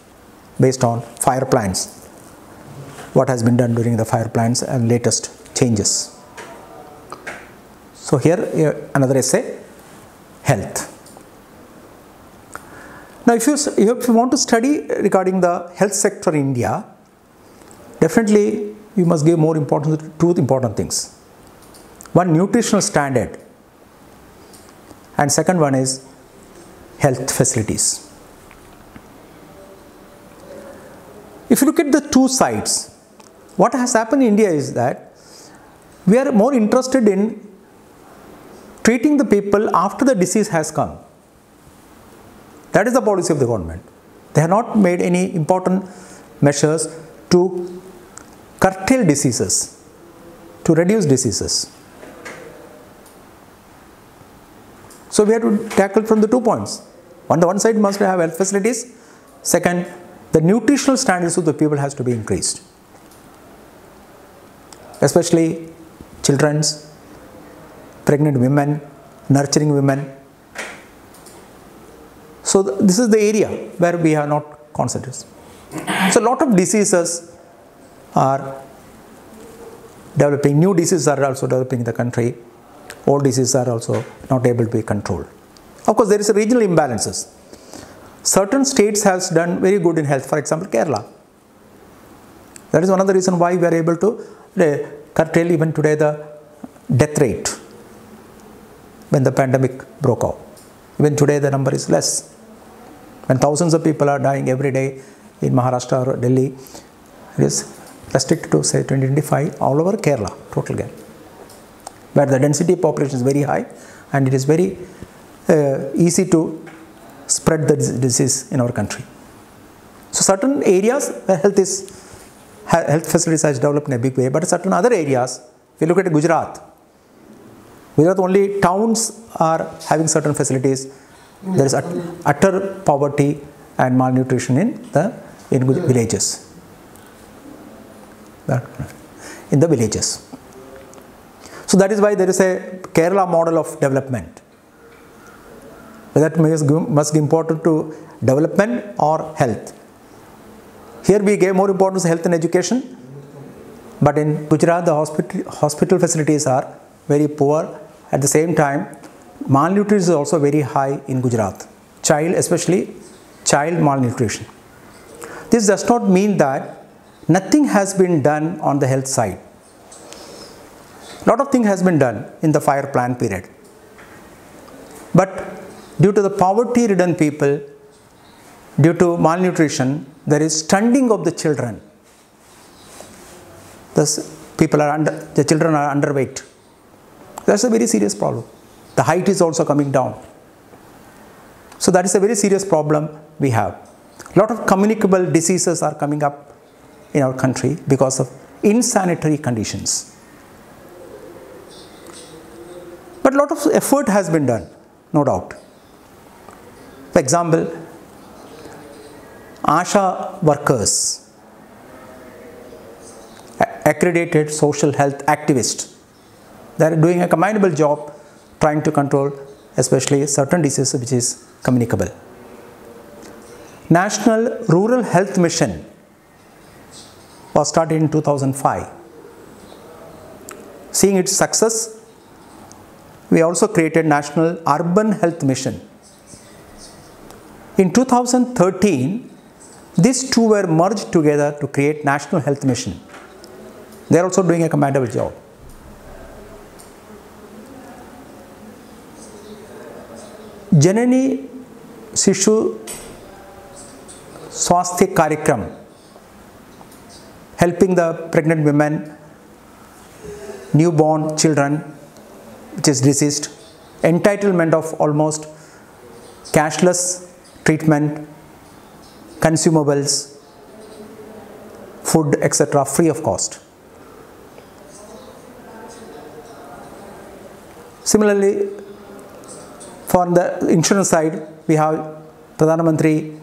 based on fire plants. What has been done during the fire plants and latest changes. So here another essay, health. Now if you want to study regarding the health sector in India, definitely you must give more importance to two important things. One, nutritional standard, and second one is health facilities. If you look at the two sides, what has happened in India is that we are more interested in treating the people after the disease has come. That is the policy of the government. They have not made any important measures to curtail diseases, to reduce diseases. So we have to tackle from the 2 points. On the one side, must have health facilities. Second, the nutritional standards of the people has to be increased, especially children's, pregnant women, nurturing women. So this is the area where we are not concentrated. So a lot of diseases are developing, new diseases are also developing in the country. Old diseases are also not able to be controlled. Of course, there is a regional imbalances. Certain states have done very good in health, for example, Kerala. That is one of the reasons why we are able to curtail even today the death rate when the pandemic broke out. Even today the number is less. When thousands of people are dying every day in Maharashtra or Delhi, it is restricted to say 2025 all over Kerala, total gain, where the density of population is very high and it is very easy to spread the disease in our country. So certain areas where health facilities has developed in a big way, but certain other areas, if you look at Gujarat only towns are having certain facilities. There is utter poverty and malnutrition in villages. In the villages. So that is why there is a Kerala model of development. That must be important to development or health. Here we gave more importance to health and education, but in Gujarat the hospital facilities are very poor. At the same time, malnutrition is also very high in Gujarat. Especially child malnutrition. This does not mean that nothing has been done on the health side. A lot of things has been done in the 5-year plan period. But due to the poverty-ridden people, due to malnutrition, there is stunting of the children. The children are underweight. That's a very serious problem. The height is also coming down. So that is a very serious problem we have. A lot of communicable diseases are coming up in our country because of insanitary conditions. But a lot of effort has been done, no doubt. For example, ASHA workers, accredited social health activists, they are doing a commendable job trying to control especially certain diseases which is communicable. National Rural Health Mission was started in 2005. Seeing its success, we also created National Urban Health Mission. In 2013, these two were merged together to create National Health Mission. They are also doing a commendable job. Janani Sishu Swasthya Karyakram, helping the pregnant women, newborn children which is diseased, entitlement of almost cashless treatment, consumables, food, etc. free of cost. Similarly, for the insurance side, we have Pradhan Mantri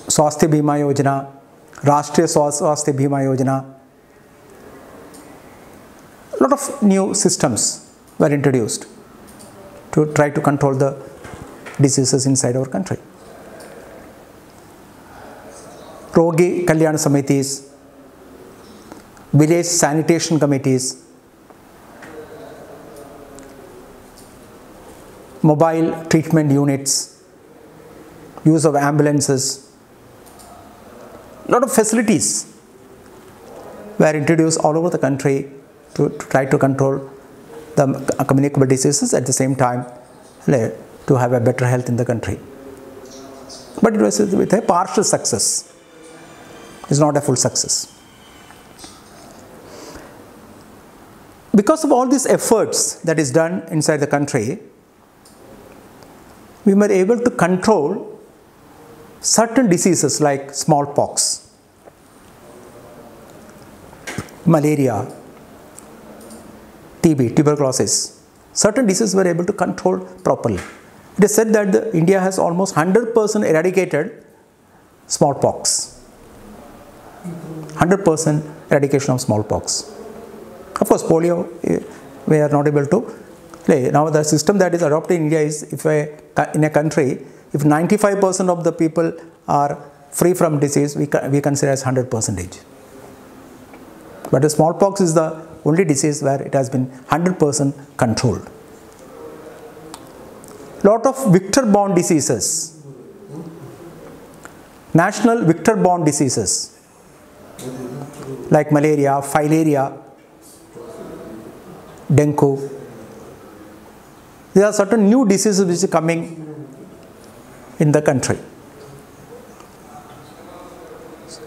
Swasthya Bima Yojana, Rashtriya Swasthya Bima Yojana. A lot of new systems were introduced to try to control the diseases inside our country. Rogi Kalyana Samitis, village sanitation committees, mobile treatment units, use of ambulances. A lot of facilities were introduced all over the country to try to control the communicable diseases, at the same time to have a better health in the country. But it was with a partial success. It's not a full success. Because of all these efforts that is done inside the country, we were able to control certain diseases like smallpox, malaria, TB, tuberculosis. Certain diseases were able to control properly. It is said that India has almost 100% eradicated smallpox. 100% eradication of smallpox. Of course, polio, we are not able to play. Now, the system that is adopted in India is, if in a country, if 95% of the people are free from disease, we consider as 100%. But the smallpox is the only disease where it has been 100% controlled. Lot of vector-borne diseases, national vector-borne diseases like malaria, filaria, dengue. There are certain new diseases which are coming in the country.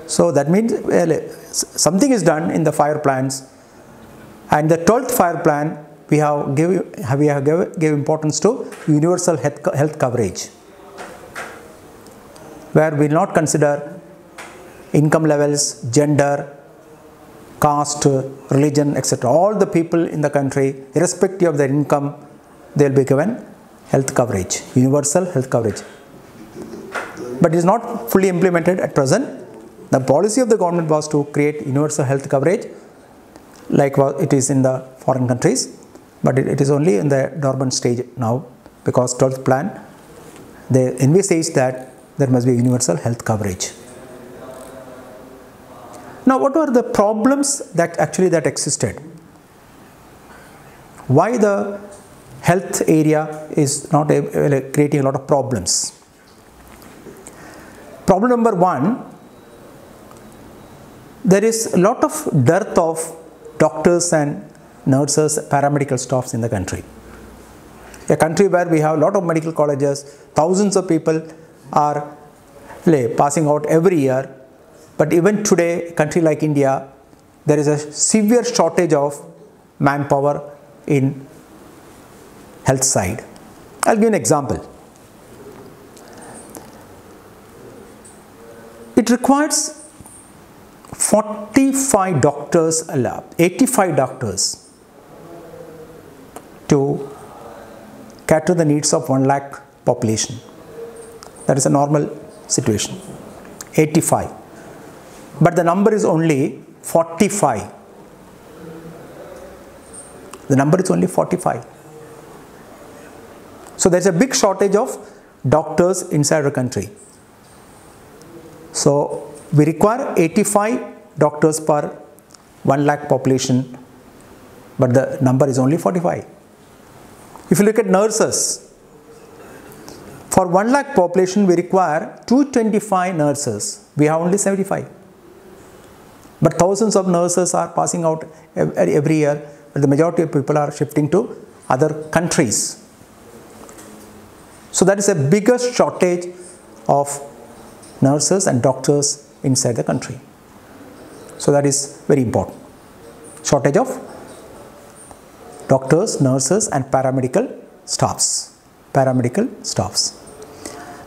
So that means something is done in the fire plans, and the 12th fire plan we have give importance to universal health coverage, where we will not consider income levels, gender, caste, religion, etc. All the people in the country, irrespective of their income, they will be given health coverage, universal health coverage. But it is not fully implemented at present. The policy of the government was to create universal health coverage like it is in the foreign countries, but it is only in the dormant stage now, because 12th plan, they envisage that there must be universal health coverage. Now, what were the problems that existed? Why the health area is not creating a lot of problems? Problem number one, there is a lot of dearth of doctors and nurses, paramedical staffs in the country. A country where we have a lot of medical colleges, thousands of people are passing out every year. But even today, a country like India, there is a severe shortage of manpower in health side. I'll give an example. It requires 45 doctors, 85 doctors to cater the needs of 1 lakh population. That is a normal situation. 85. But the number is only 45. The number is only 45. So there is a big shortage of doctors inside the country. So we require 85 doctors per 1 lakh population, but the number is only 45. If you look at nurses, for 1 lakh population we require 225 nurses. We have only 75. But thousands of nurses are passing out every year, but the majority of people are shifting to other countries. So that is a biggest shortage of nurses and doctors inside the country. So that is very important. Shortage of doctors, nurses and paramedical staffs.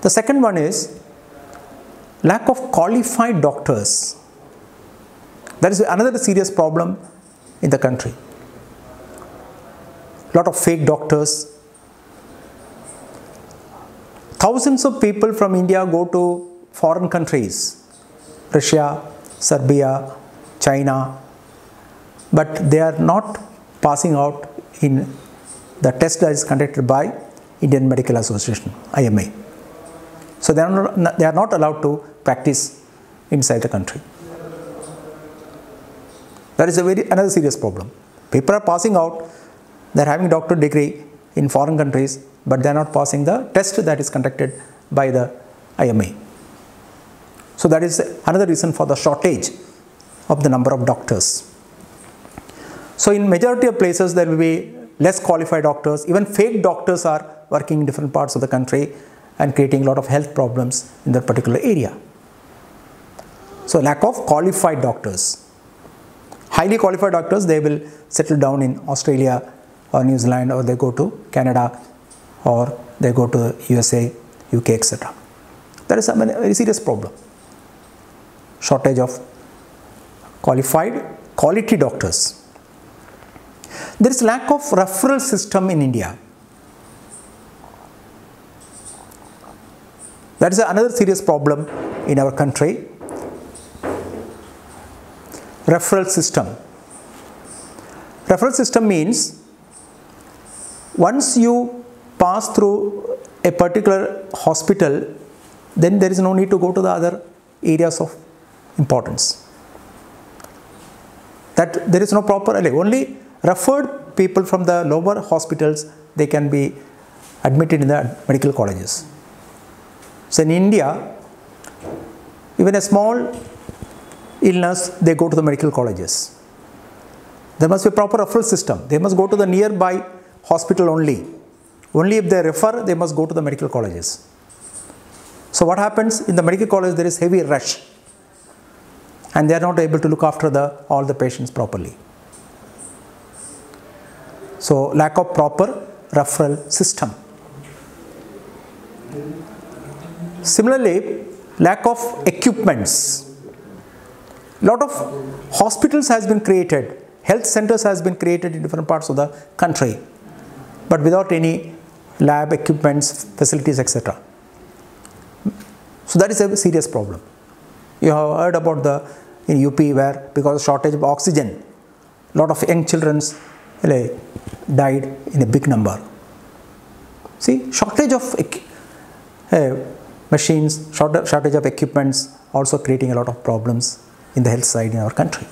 The second one is lack of qualified doctors. That is another serious problem in the country. Lot of fake doctors. Thousands of people from India go to foreign countries, Russia, Serbia, China, but they are not passing out in the test that is conducted by Indian Medical Association, IMA. So they are not allowed to practice inside the country. That is another serious problem. People are passing out, they are having doctorate degree in foreign countries, but they are not passing the test that is conducted by the IMA. So that is another reason for the shortage of the number of doctors. So in majority of places there will be less qualified doctors. Even fake doctors are working in different parts of the country and creating a lot of health problems in that particular area. So lack of qualified doctors. Highly qualified doctors, they will settle down in Australia or New Zealand, or they go to Canada, or they go to USA, UK, etc. That is a very serious problem. Shortage of quality doctors. There is lack of referral system in India. That is another serious problem in our country. Referral system. Referral system means once you pass through a particular hospital, then there is no need to go to the other areas of importance. That there is no proper, only referred people from the lower hospitals, they can be admitted in the medical colleges. So in India, even a small illness, they go to the medical colleges. There must be a proper referral system. They must go to the nearby hospital only. Only if they refer, they must go to the medical colleges. So what happens in the medical college, there is heavy rush, and they are not able to look after all the patients properly. So lack of proper referral system. Similarly, lack of equipments. Lot of hospitals has been created, health centers has been created in different parts of the country, but without any lab equipments, facilities, etc. So that is a serious problem. You have heard about in UP where because of shortage of oxygen, lot of young children died in a big number. See, shortage of machines, shortage of equipments, also creating a lot of problems in the health side in our country.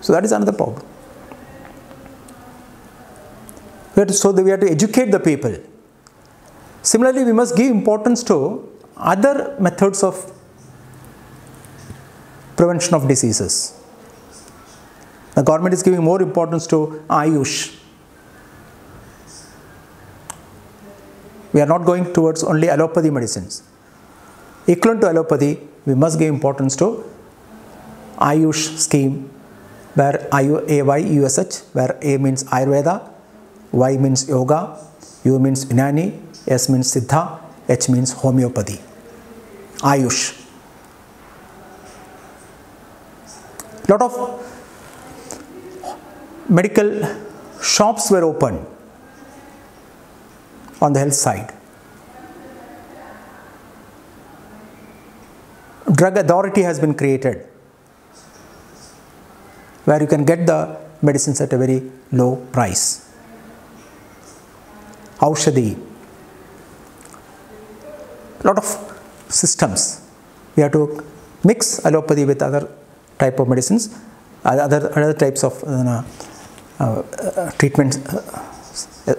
So that is another problem. We have to educate the people. Similarly, we must give importance to other methods of prevention of diseases. The government is giving more importance to Ayush. We are not going towards only allopathy medicines. Equivalent to allopathy, we must give importance to Ayush scheme, where AYUSH, where A means Ayurveda, Y means Yoga, U means Unani, S means Siddha, H means Homeopathy. Ayush. Lot of medical shops were opened on the health side. Drug authority has been created, where you can get the medicines at a very low price. Aushadhi. Lot of systems. We have to mix allopathy with other type of medicines, other types of treatments.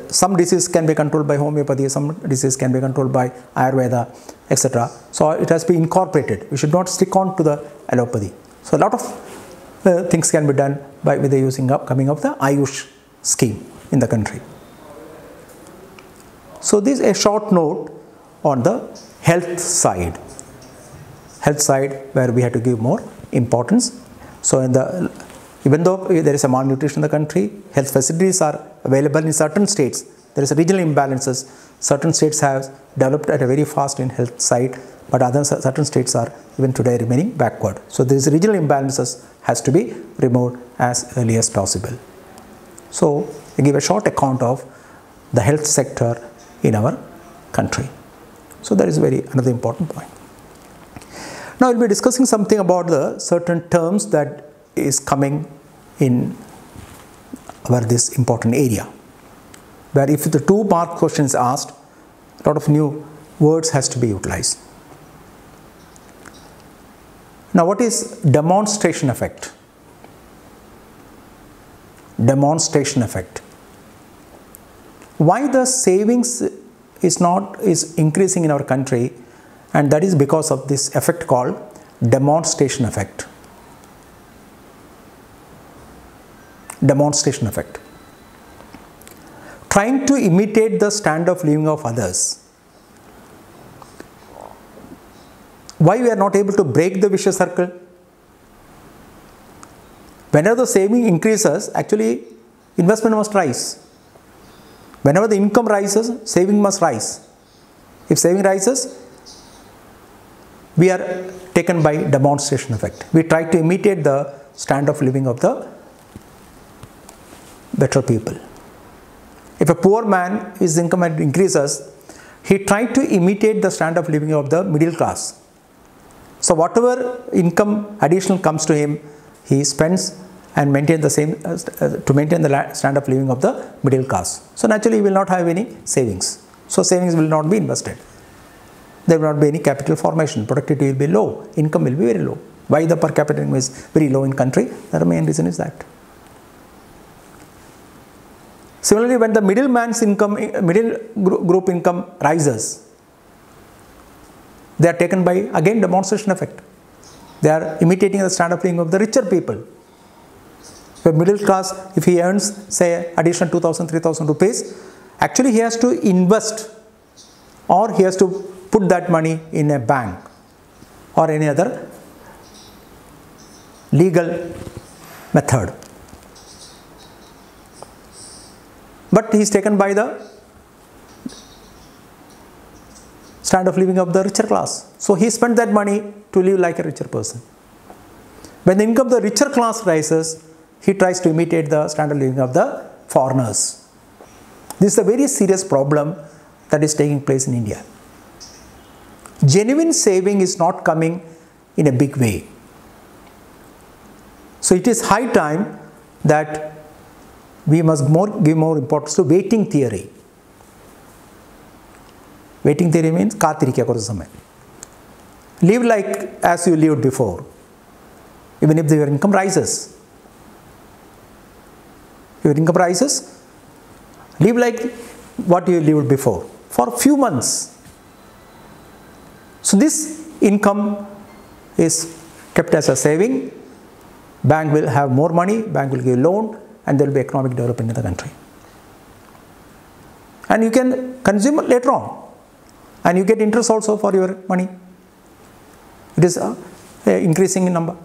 Some diseases can be controlled by homeopathy, some diseases can be controlled by Ayurveda, etc. So it has to be incorporated. We should not stick on to the allopathy. So a lot of things can be done with the coming of the Ayush scheme in the country. So this is a short note on the health side. Health side where we have to give more importance. So even though there is a malnutrition in the country, health facilities are available in certain states. There is a regional imbalances. Certain states have developed at a very fast in health side, but certain states are even today remaining backward. So these regional imbalances has to be removed as early as possible. So I give a short account of the health sector in our country. So that is another important point. Now we'll be discussing something about the certain terms that is coming in this important area, where if the 2-mark question is asked, a lot of new words has to be utilized. Now what is demonstration effect? demonstration effect. Why the savings is increasing in our country, and that is because of this effect called demonstration effect. Demonstration effect. Trying to imitate the standard of living of others. Why we are not able to break the vicious circle? Whenever the saving increases, actually investment must rise. Whenever the income rises, saving must rise. If saving rises, we are taken by demonstration effect. We try to imitate the standard of living of the better people. If a poor man, his income increases, he tried to imitate the standard of living of the middle class. So whatever income additional comes to him, he spends and maintain the same to maintain the standard of living of the middle class. So naturally he will not have any savings. So savings will not be invested. There will not be any capital formation. Productivity will be low. Income will be very low. Why the per capita income is very low in country? The main reason is that. Similarly, when the middle group income rises, they are taken by again demonstration effect. They are imitating the standard of living of the richer people. The middle class, if he earns say additional 2,000, 3,000 rupees, actually he has to invest or he has to put that money in a bank or any other legal method. But he is taken by the standard of living of the richer class. So he spent that money to live like a richer person. When the income of the richer class rises, he tries to imitate the standard of living of the foreigners. This is a very serious problem that is taking place in India. Genuine saving is not coming in a big way. So it is high time that we must give more importance to waiting theory. Waiting theory means kaatirikya korchu samay. Live like as you lived before, even if your income rises. Your income rises, live like what you lived before for a few months. So this income is kept as a saving. Bank will have more money, bank will give loan, and there will be economic development in the country. And you can consume later on, and you get interest also for your money. It is increasing in number.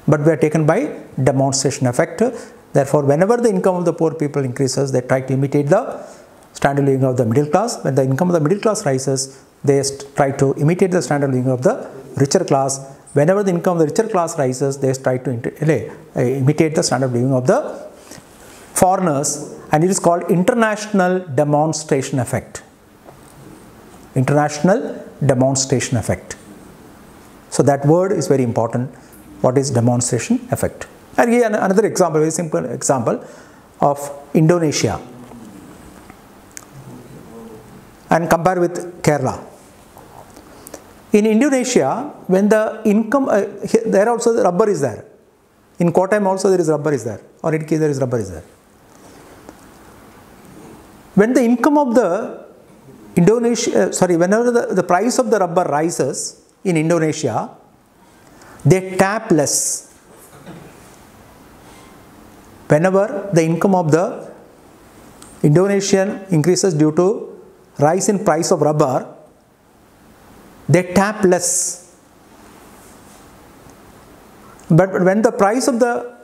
But we are taken by demonstration effect. Therefore, whenever the income of the poor people increases, they try to imitate the standard living of the middle class. When the income of the middle class rises, they try to imitate the standard living of the richer class. Whenever the income of the richer class rises, they try to imitate the standard living of the foreigners, and it is called international demonstration effect. International demonstration effect. So that word is very important. What is demonstration effect? I'll give another example, very simple example of Indonesia and compare with Kerala. In Indonesia, when the income, there also the rubber is there. In Kottayam also there is rubber is there, or in Idukki there is rubber is there. When the income of the whenever the price of the rubber rises in Indonesia, they tap less. Whenever the income of the Indonesian increases due to rise in price of rubber, they tap less. But when the price of the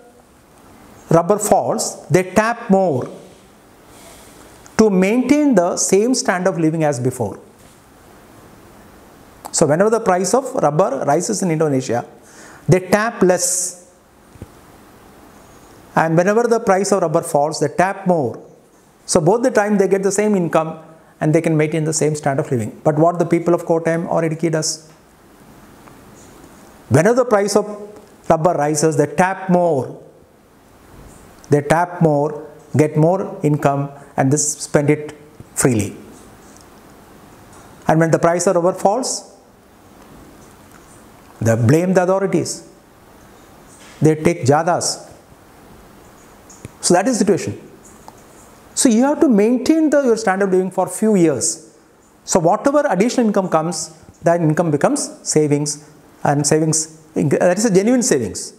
rubber falls, they tap more to maintain the same standard of living as before. So whenever the price of rubber rises in Indonesia, they tap less. And whenever the price of rubber falls, they tap more. So both the time they get the same income and they can maintain the same standard of living. But what the people of Kottayam or Idukki does? Whenever the price of rubber rises, they tap more. They tap more, get more income, and this spend it freely. And when the price of rubber falls, they blame the authorities. they take jadas. So that is the situation. So you have to maintain your standard of living for few years. So whatever additional income comes, that income becomes savings, and savings, that is a genuine savings.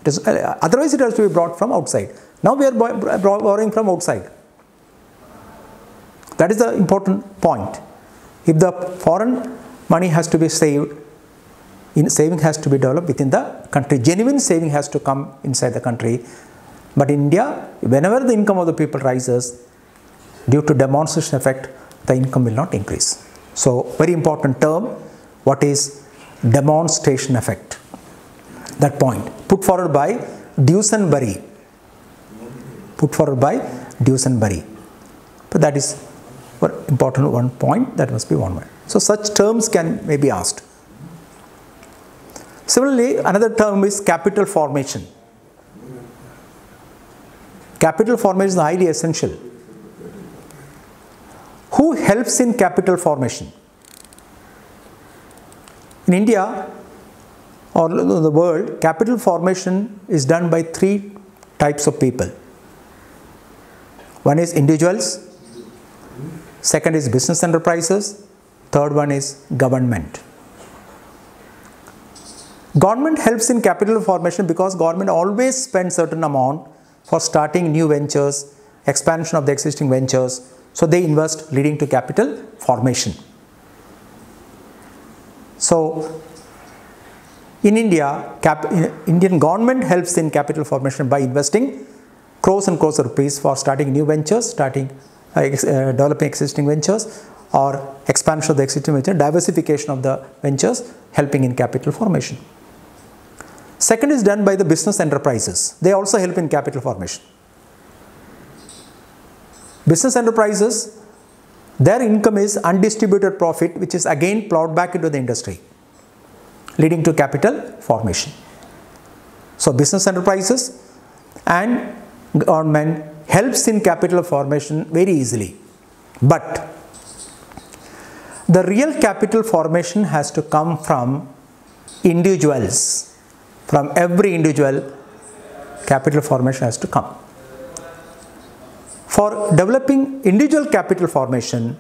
It is, otherwise it has to be brought from outside. Now we are borrowing from outside. That is the important point. If the foreign money has to be saved, saving has to be developed within the country. Genuine saving has to come inside the country. But in India, whenever the income of the people rises, due to demonstration effect, the income will not increase. So, very important term, what is demonstration effect? That point, put forward by Dusenberry. Put forward by Dusenberry. But that is an important one point that must be one. So, such terms may be asked. Similarly, another term is capital formation. Capital formation is highly essential. Who helps in capital formation? In India or the world, capital formation is done by three types of people. One is individuals, second is business enterprises, third one is government. Government helps in capital formation because government always spends certain amount for starting new ventures, expansion of the existing ventures. So they invest, leading to capital formation. So in India, Indian government helps in capital formation by investing crores and crores of rupees for starting new ventures, developing existing ventures, or expansion of the existing venture, diversification of the ventures, helping in capital formation. Second is done by the business enterprises. They also help in capital formation. Business enterprises, their income is undistributed profit, which is again plowed back into the industry, leading to capital formation. So business enterprises and government helps in capital formation very easily. But the real capital formation has to come from individuals. From every individual, capital formation has to come. For developing individual capital formation,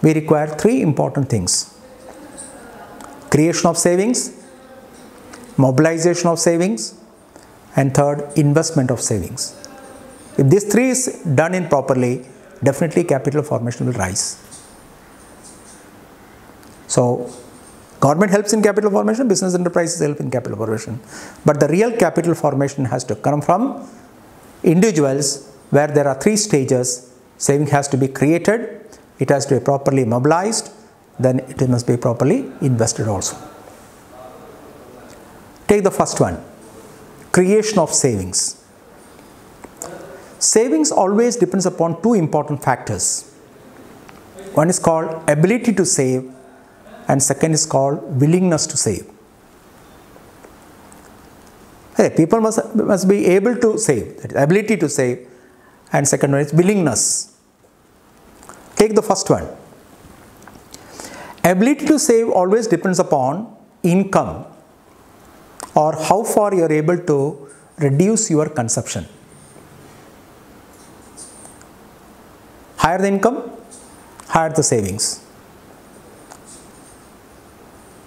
we require three important things: creation of savings, mobilization of savings, and third, investment of savings. If these three is done in properly, definitely capital formation will rise. So, government helps in capital formation, business enterprises help in capital formation. But the real capital formation has to come from individuals, where there are three stages. Saving has to be created, it has to be properly mobilized, then it must be properly invested also. Take the first one, creation of savings. Savings always depends upon two important factors. One is called ability to save, and second is called willingness to save. People must be able to save, that is ability to save, and second one is willingness. Take the first one. Ability to save always depends upon income, or how far you are able to reduce your consumption. Higher the income, higher the savings.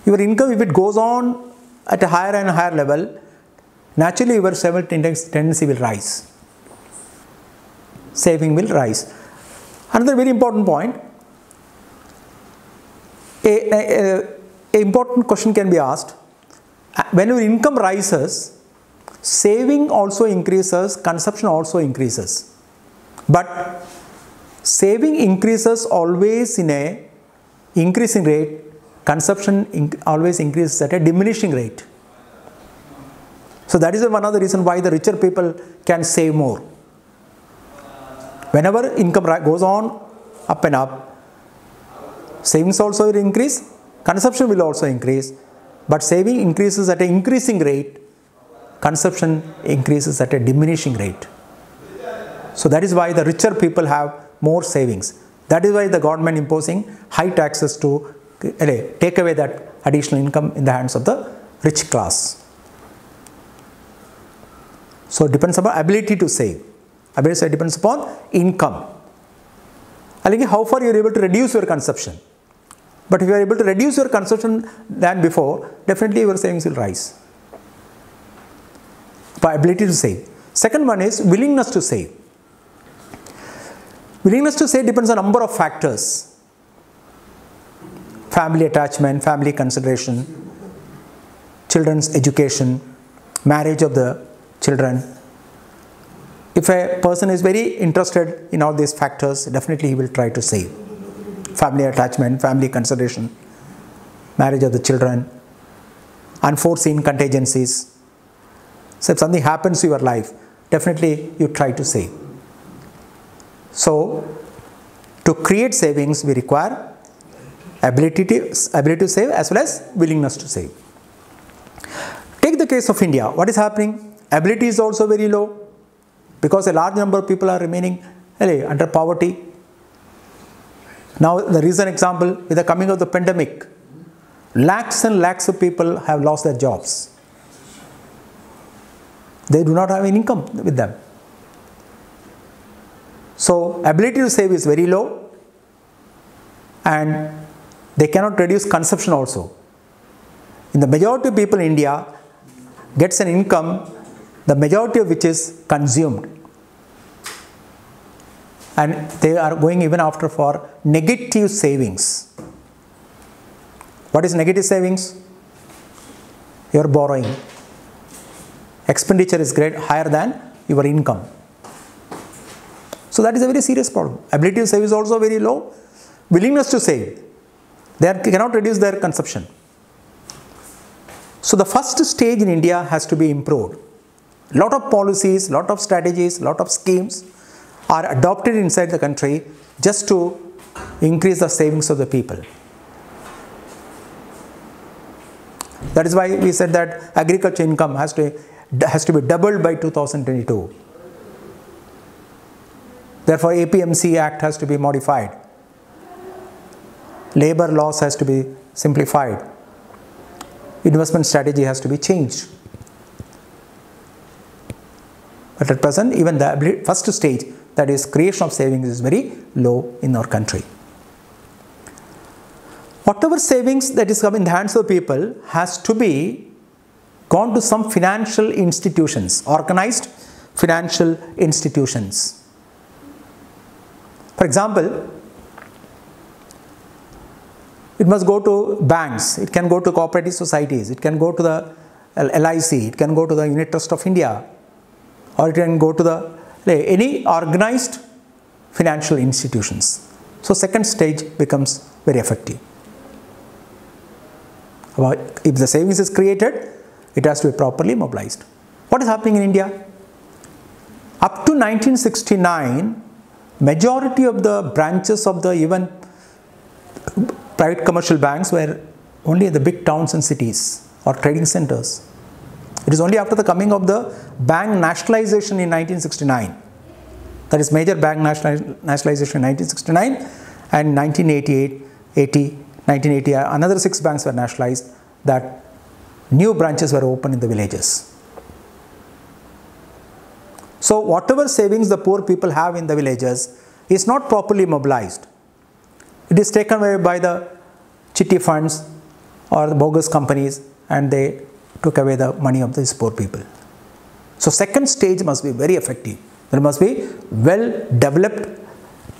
Your income, if it goes on at a higher and higher level, naturally your saving tendency will rise. Saving will rise. Another very important point, a important question can be asked. When your income rises, saving also increases, consumption also increases. But saving increases always in a increasing rate, consumption always increases at a diminishing rate. So that is one of the reasons why the richer people can save more. Whenever income goes on up and up, savings also will increase, consumption will also increase, but saving increases at an increasing rate, consumption increases at a diminishing rate. So that is why the richer people have more savings. That is why the government imposing high taxes to take away that additional income in the hands of the rich class. So it depends upon ability to save. Ability to save depends upon income. How far you are able to reduce your consumption. But if you are able to reduce your consumption than before, definitely your savings will rise. By ability to save. Second one is willingness to save. Willingness to save depends on a number of factors. Family attachment, family consideration, children's education, marriage of the children. If a person is very interested in all these factors, definitely he will try to save. Family attachment, family consideration, marriage of the children, unforeseen contingencies. So if something happens to your life, definitely you try to save. So to create savings, we require ability to save as well as willingness to save. Take the case of India. What is happening? Ability is also very low because a large number of people are remaining under poverty. Now the recent example, with the coming of the pandemic, lakhs and lakhs of people have lost their jobs. They do not have any income with them. So ability to save is very low and they cannot reduce consumption also. In the majority of people in India gets an income, the majority of which is consumed. And they are going even after for negative savings. What is negative savings? You are borrowing. Expenditure is higher than your income. So that is a very serious problem. Ability to save is also very low. Willingness to save, they cannot reduce their consumption. So the first stage in India has to be improved. Lot of policies, lot of strategies, lot of schemes are adopted inside the country just to increase the savings of the people. That is why we said that agriculture income has to be doubled by 2022. Therefore, APMC Act has to be modified. Labor laws has to be simplified. Investment strategy has to be changed. But at present, even the first stage, that is creation of savings, is very low in our country. Whatever savings that is coming in the hands of the people has to be gone to some financial institutions, organized financial institutions. For example, it must go to banks, it can go to cooperative societies, it can go to the LIC, it can go to the Unit Trust of India, or it can go to any organized financial institutions. So second stage becomes very effective. If the savings is created, it has to be properly mobilized. What is happening in India? Up to 1969, majority of the branches of the even private commercial banks were only in the big towns and cities or trading centers. It is only after the coming of the bank nationalization in 1969, that is major bank nationalization in 1969 and 1980, another 6 banks were nationalized, that new branches were opened in the villages. So whatever savings the poor people have in the villages is not properly mobilized. It is taken away by the chitty funds or the bogus companies, and they took away the money of these poor people. So second stage must be very effective. There must be well developed,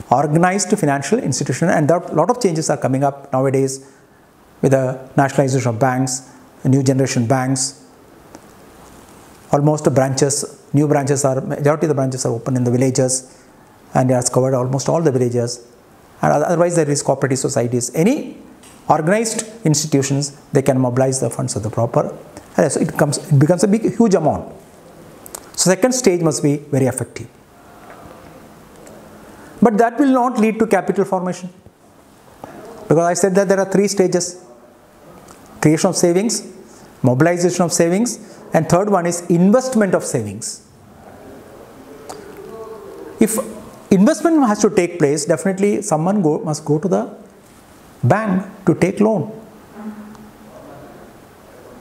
organized financial institution, and a lot of changes are coming up nowadays with the nationalization of banks, new generation banks. Almost new branches majority of the branches are open in the villages, and it has covered almost all the villages. And otherwise there is cooperative societies. Any organized institutions, they can mobilize the funds of the proper. So it becomes a huge amount. So second stage must be very effective. But that will not lead to capital formation, because I said that there are 3 stages: creation of savings, mobilization of savings, and third one is investment of savings. If investment has to take place, definitely someone must go to the bank to take loan.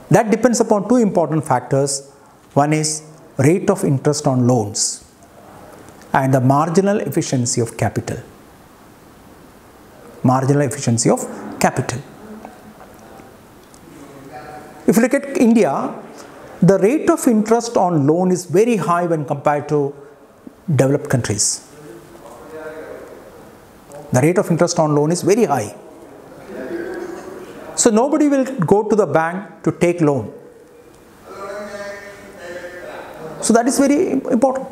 That depends upon 2 important factors. One is rate of interest on loans and the marginal efficiency of capital. Marginal efficiency of capital. If you look at India, the rate of interest on loan is very high when compared to developed countries. The rate of interest on loan is very high. So nobody will go to the bank to take loan. So that is very important.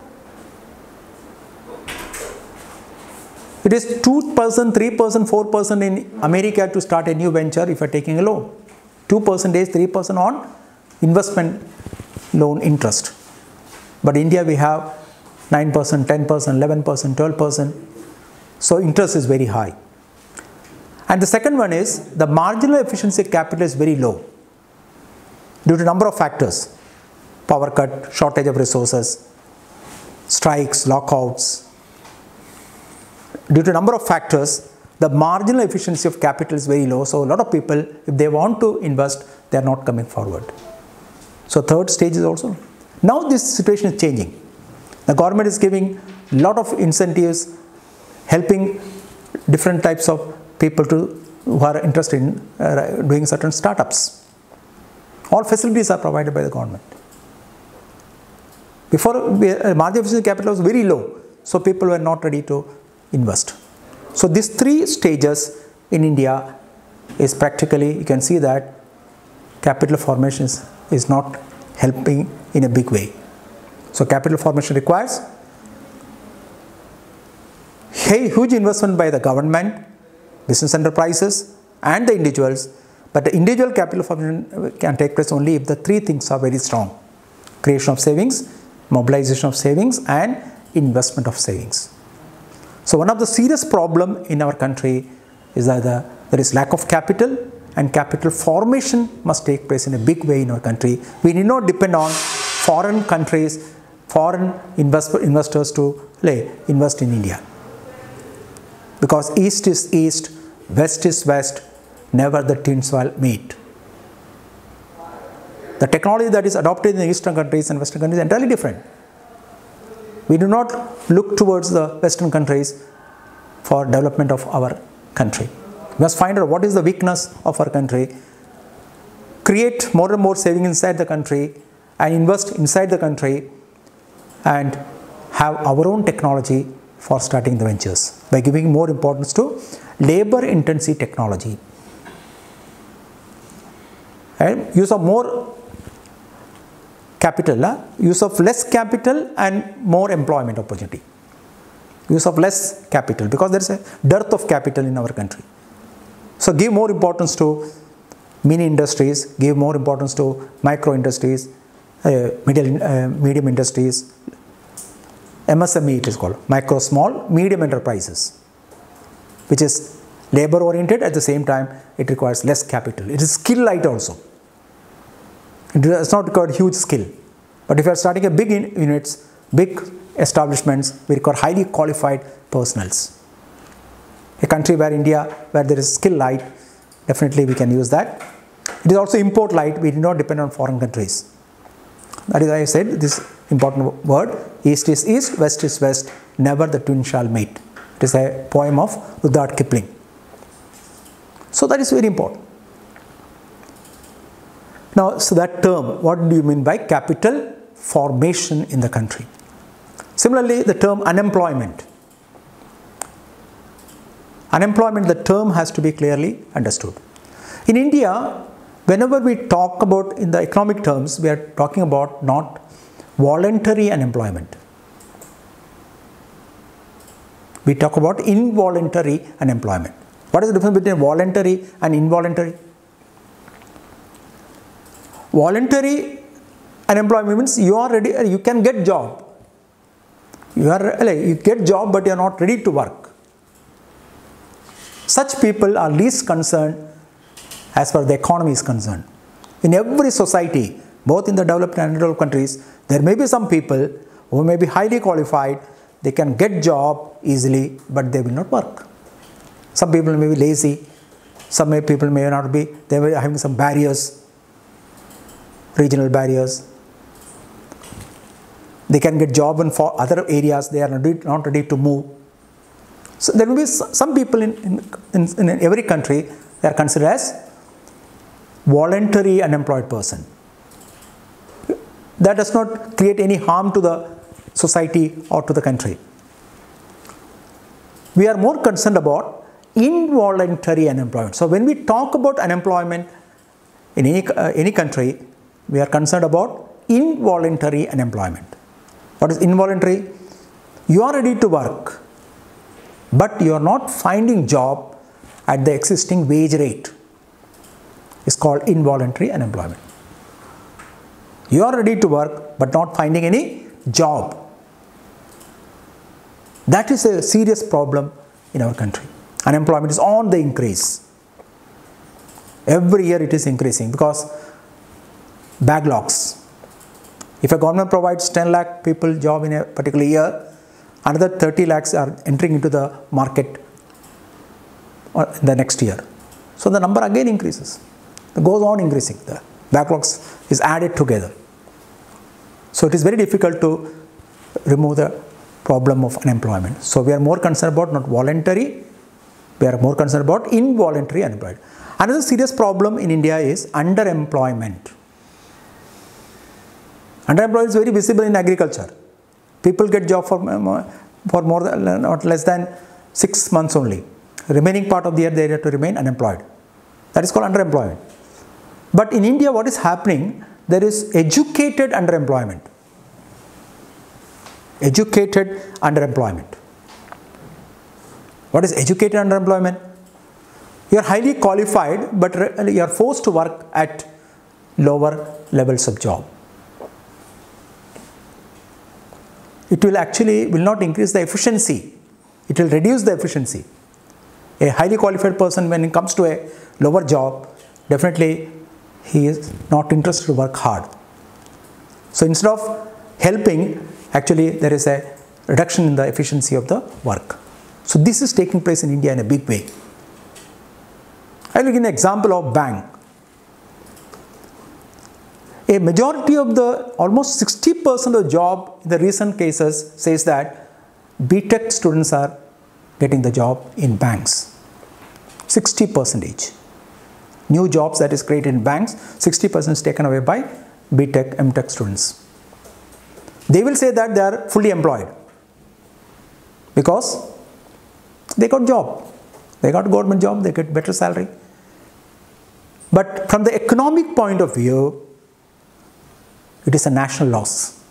It is 2%, 3%, 4% in America to start a new venture if you are taking a loan. 2%, 3% on investment loan interest. But in India we have 9%, 10%, 11%, 12%. So interest is very high. And the second one is the marginal efficiency of capital is very low due to a number of factors. Power cut, shortage of resources, strikes, lockouts. Due to a number of factors, the marginal efficiency of capital is very low. So a lot of people, if they want to invest, they are not coming forward. So third stage is also. Now this situation is changing. The government is giving a lot of incentives, helping different types of people who are interested in doing certain startups. All facilities are provided by the government. Before, marginal efficiency capital was very low, so people were not ready to invest. So these three stages in India is practically, you can see that capital formation is not helping in a big way. So capital formation requires huge investment by the government, business enterprises and the individuals, but the individual capital formation can take place only if the three things are very strong: creation of savings, mobilization of savings and investment of savings. So one of the serious problem in our country is that there is lack of capital, and capital formation must take place in a big way in our country. We need not depend on foreign countries, foreign investors to invest in India. Because East is East, West is West, never the twins shall meet. The technology that is adopted in the Eastern countries and Western countries is entirely different. We do not look towards the Western countries for development of our country. We must find out what is the weakness of our country, create more and more savings inside the country and invest inside the country and have our own technology for starting the ventures by giving more importance to labor intensive technology and use of more capital, use of less capital and more employment opportunity. Use of less capital because there is a dearth of capital in our country. So give more importance to mini industries, give more importance to micro industries, medium industries, MSME it is called, micro, small, medium enterprises, which is labor oriented. At the same time it requires less capital. It is skill light also. It does not require huge skill. But if you are starting a big units, big establishments, we require highly qualified personals. A country where India, where there is skill light, definitely we can use that. It is also import light. We do not depend on foreign countries. That is why I said this important word: East is East, West is West, never the twin shall meet. It is a poem of Rudyard Kipling. So that is very important. Now, so that term, what do you mean by capital formation in the country? Similarly, the term unemployment. Unemployment, the term has to be clearly understood. In India, whenever we talk about in the economic terms, we are talking about not voluntary unemployment. We talk about involuntary unemployment. What is the difference between voluntary and involuntary? Voluntary unemployment means you are ready, you can get job. You get job but you are not ready to work. Such people are least concerned as far as the economy is concerned. In every society, both in the developed and undeveloped countries, there may be some people who may be highly qualified, they can get job easily, but they will not work. Some people may be lazy, some people may not be, they may be having some barriers, regional barriers. They can get job in for other areas. They are not ready to move. So there will be some people in every country, they are considered as voluntary unemployed person. That does not create any harm to the society or to the country. We are more concerned about involuntary unemployment. So when we talk about unemployment in any country, we are concerned about involuntary unemployment. What is involuntary? You are ready to work, but you are not finding job at the existing wage rate. It's called involuntary unemployment. You are ready to work, but not finding any job. That is a serious problem in our country. Unemployment is on the increase. Every year it is increasing because backlogs. If a government provides 10 lakh people job in a particular year, another 30 lakhs are entering into the market the next year. So the number again increases. It goes on increasing. The backlogs is added together. So it is very difficult to remove the problem of unemployment. So we are more concerned about not voluntary, we are more concerned about involuntary unemployment. Another serious problem in India is underemployment. Underemployment is very visible in agriculture. People get job for more than, not less than 6 months only. The remaining part of the year they have to remain unemployed. That is called underemployment. But in India, what is happening? There is educated underemployment. Educated underemployment. What is educated underemployment? You are highly qualified, but you are forced to work at lower levels of job. It will not increase the efficiency. It will reduce the efficiency. A highly qualified person, when it comes to a lower job, definitely he is not interested to work hard. So instead of helping, actually there is a reduction in the efficiency of the work. So this is taking place in India in a big way. I will give an example of bank. A majority of almost 60% of the job in the recent cases says that B.Tech students are getting the job in banks. 60%. New jobs that is created in banks, 60% is taken away by B.Tech, M.Tech students. They will say that they are fully employed because they got job. They got government job, they get better salary. But from the economic point of view, it is a national loss.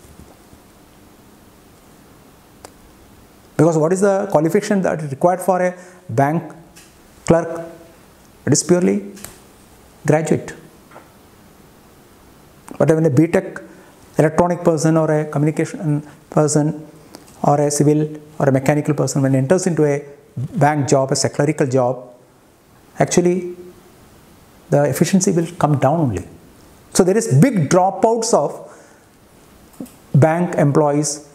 Because what is the qualification that is required for a bank clerk? It is purely graduate. But when a B.Tech electronic person or a communication person or a civil or a mechanical person, when enters into a bank job, as a clerical job, actually the efficiency will come down only. So there is big dropouts of bank employees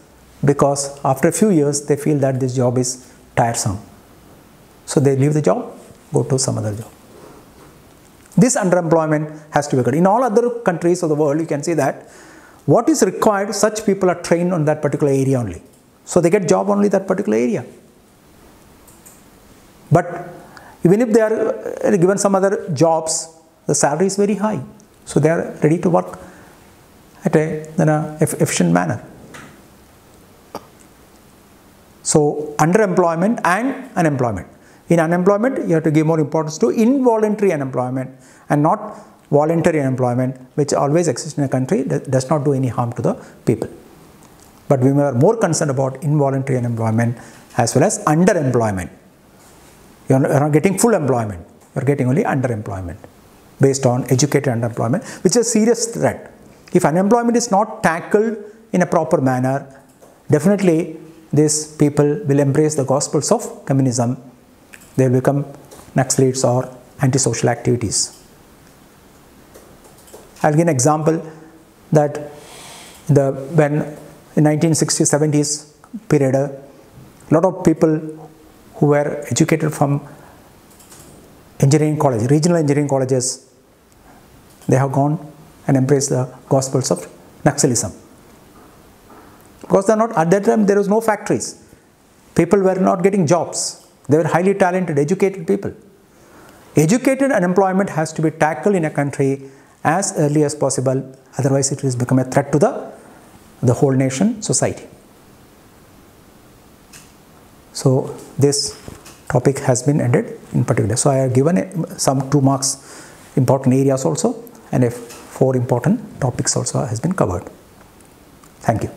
because after a few years they feel that this job is tiresome. So they leave the job, go to some other job. This underemployment has to be occurred. In all other countries of the world, you can see that what is required, such people are trained on that particular area only. So they get job only that particular area. But even if they are given some other jobs, the salary is very high. So they are ready to work at an efficient manner. So underemployment and unemployment. In unemployment, you have to give more importance to involuntary unemployment and not voluntary unemployment, which always exists in a country, that does not do any harm to the people. But we are more concerned about involuntary unemployment as well as underemployment. You are not getting full employment, you are getting only underemployment based on educated underemployment, which is a serious threat. If unemployment is not tackled in a proper manner, definitely these people will embrace the gospels of communism. They will become Naxalites or antisocial activities. I will give an example that when in 1960s, 70s period, a lot of people who were educated from engineering college, regional engineering colleges, they have gone and embraced the gospels of Naxalism. Because at that time there was no factories. People were not getting jobs. They were highly talented, educated people. Educated unemployment has to be tackled in a country as early as possible, otherwise it will become a threat to the whole nation, society. So this topic has been ended in particular. So I have given some 2 marks important areas also, and 4 important topics also has been covered. Thank you.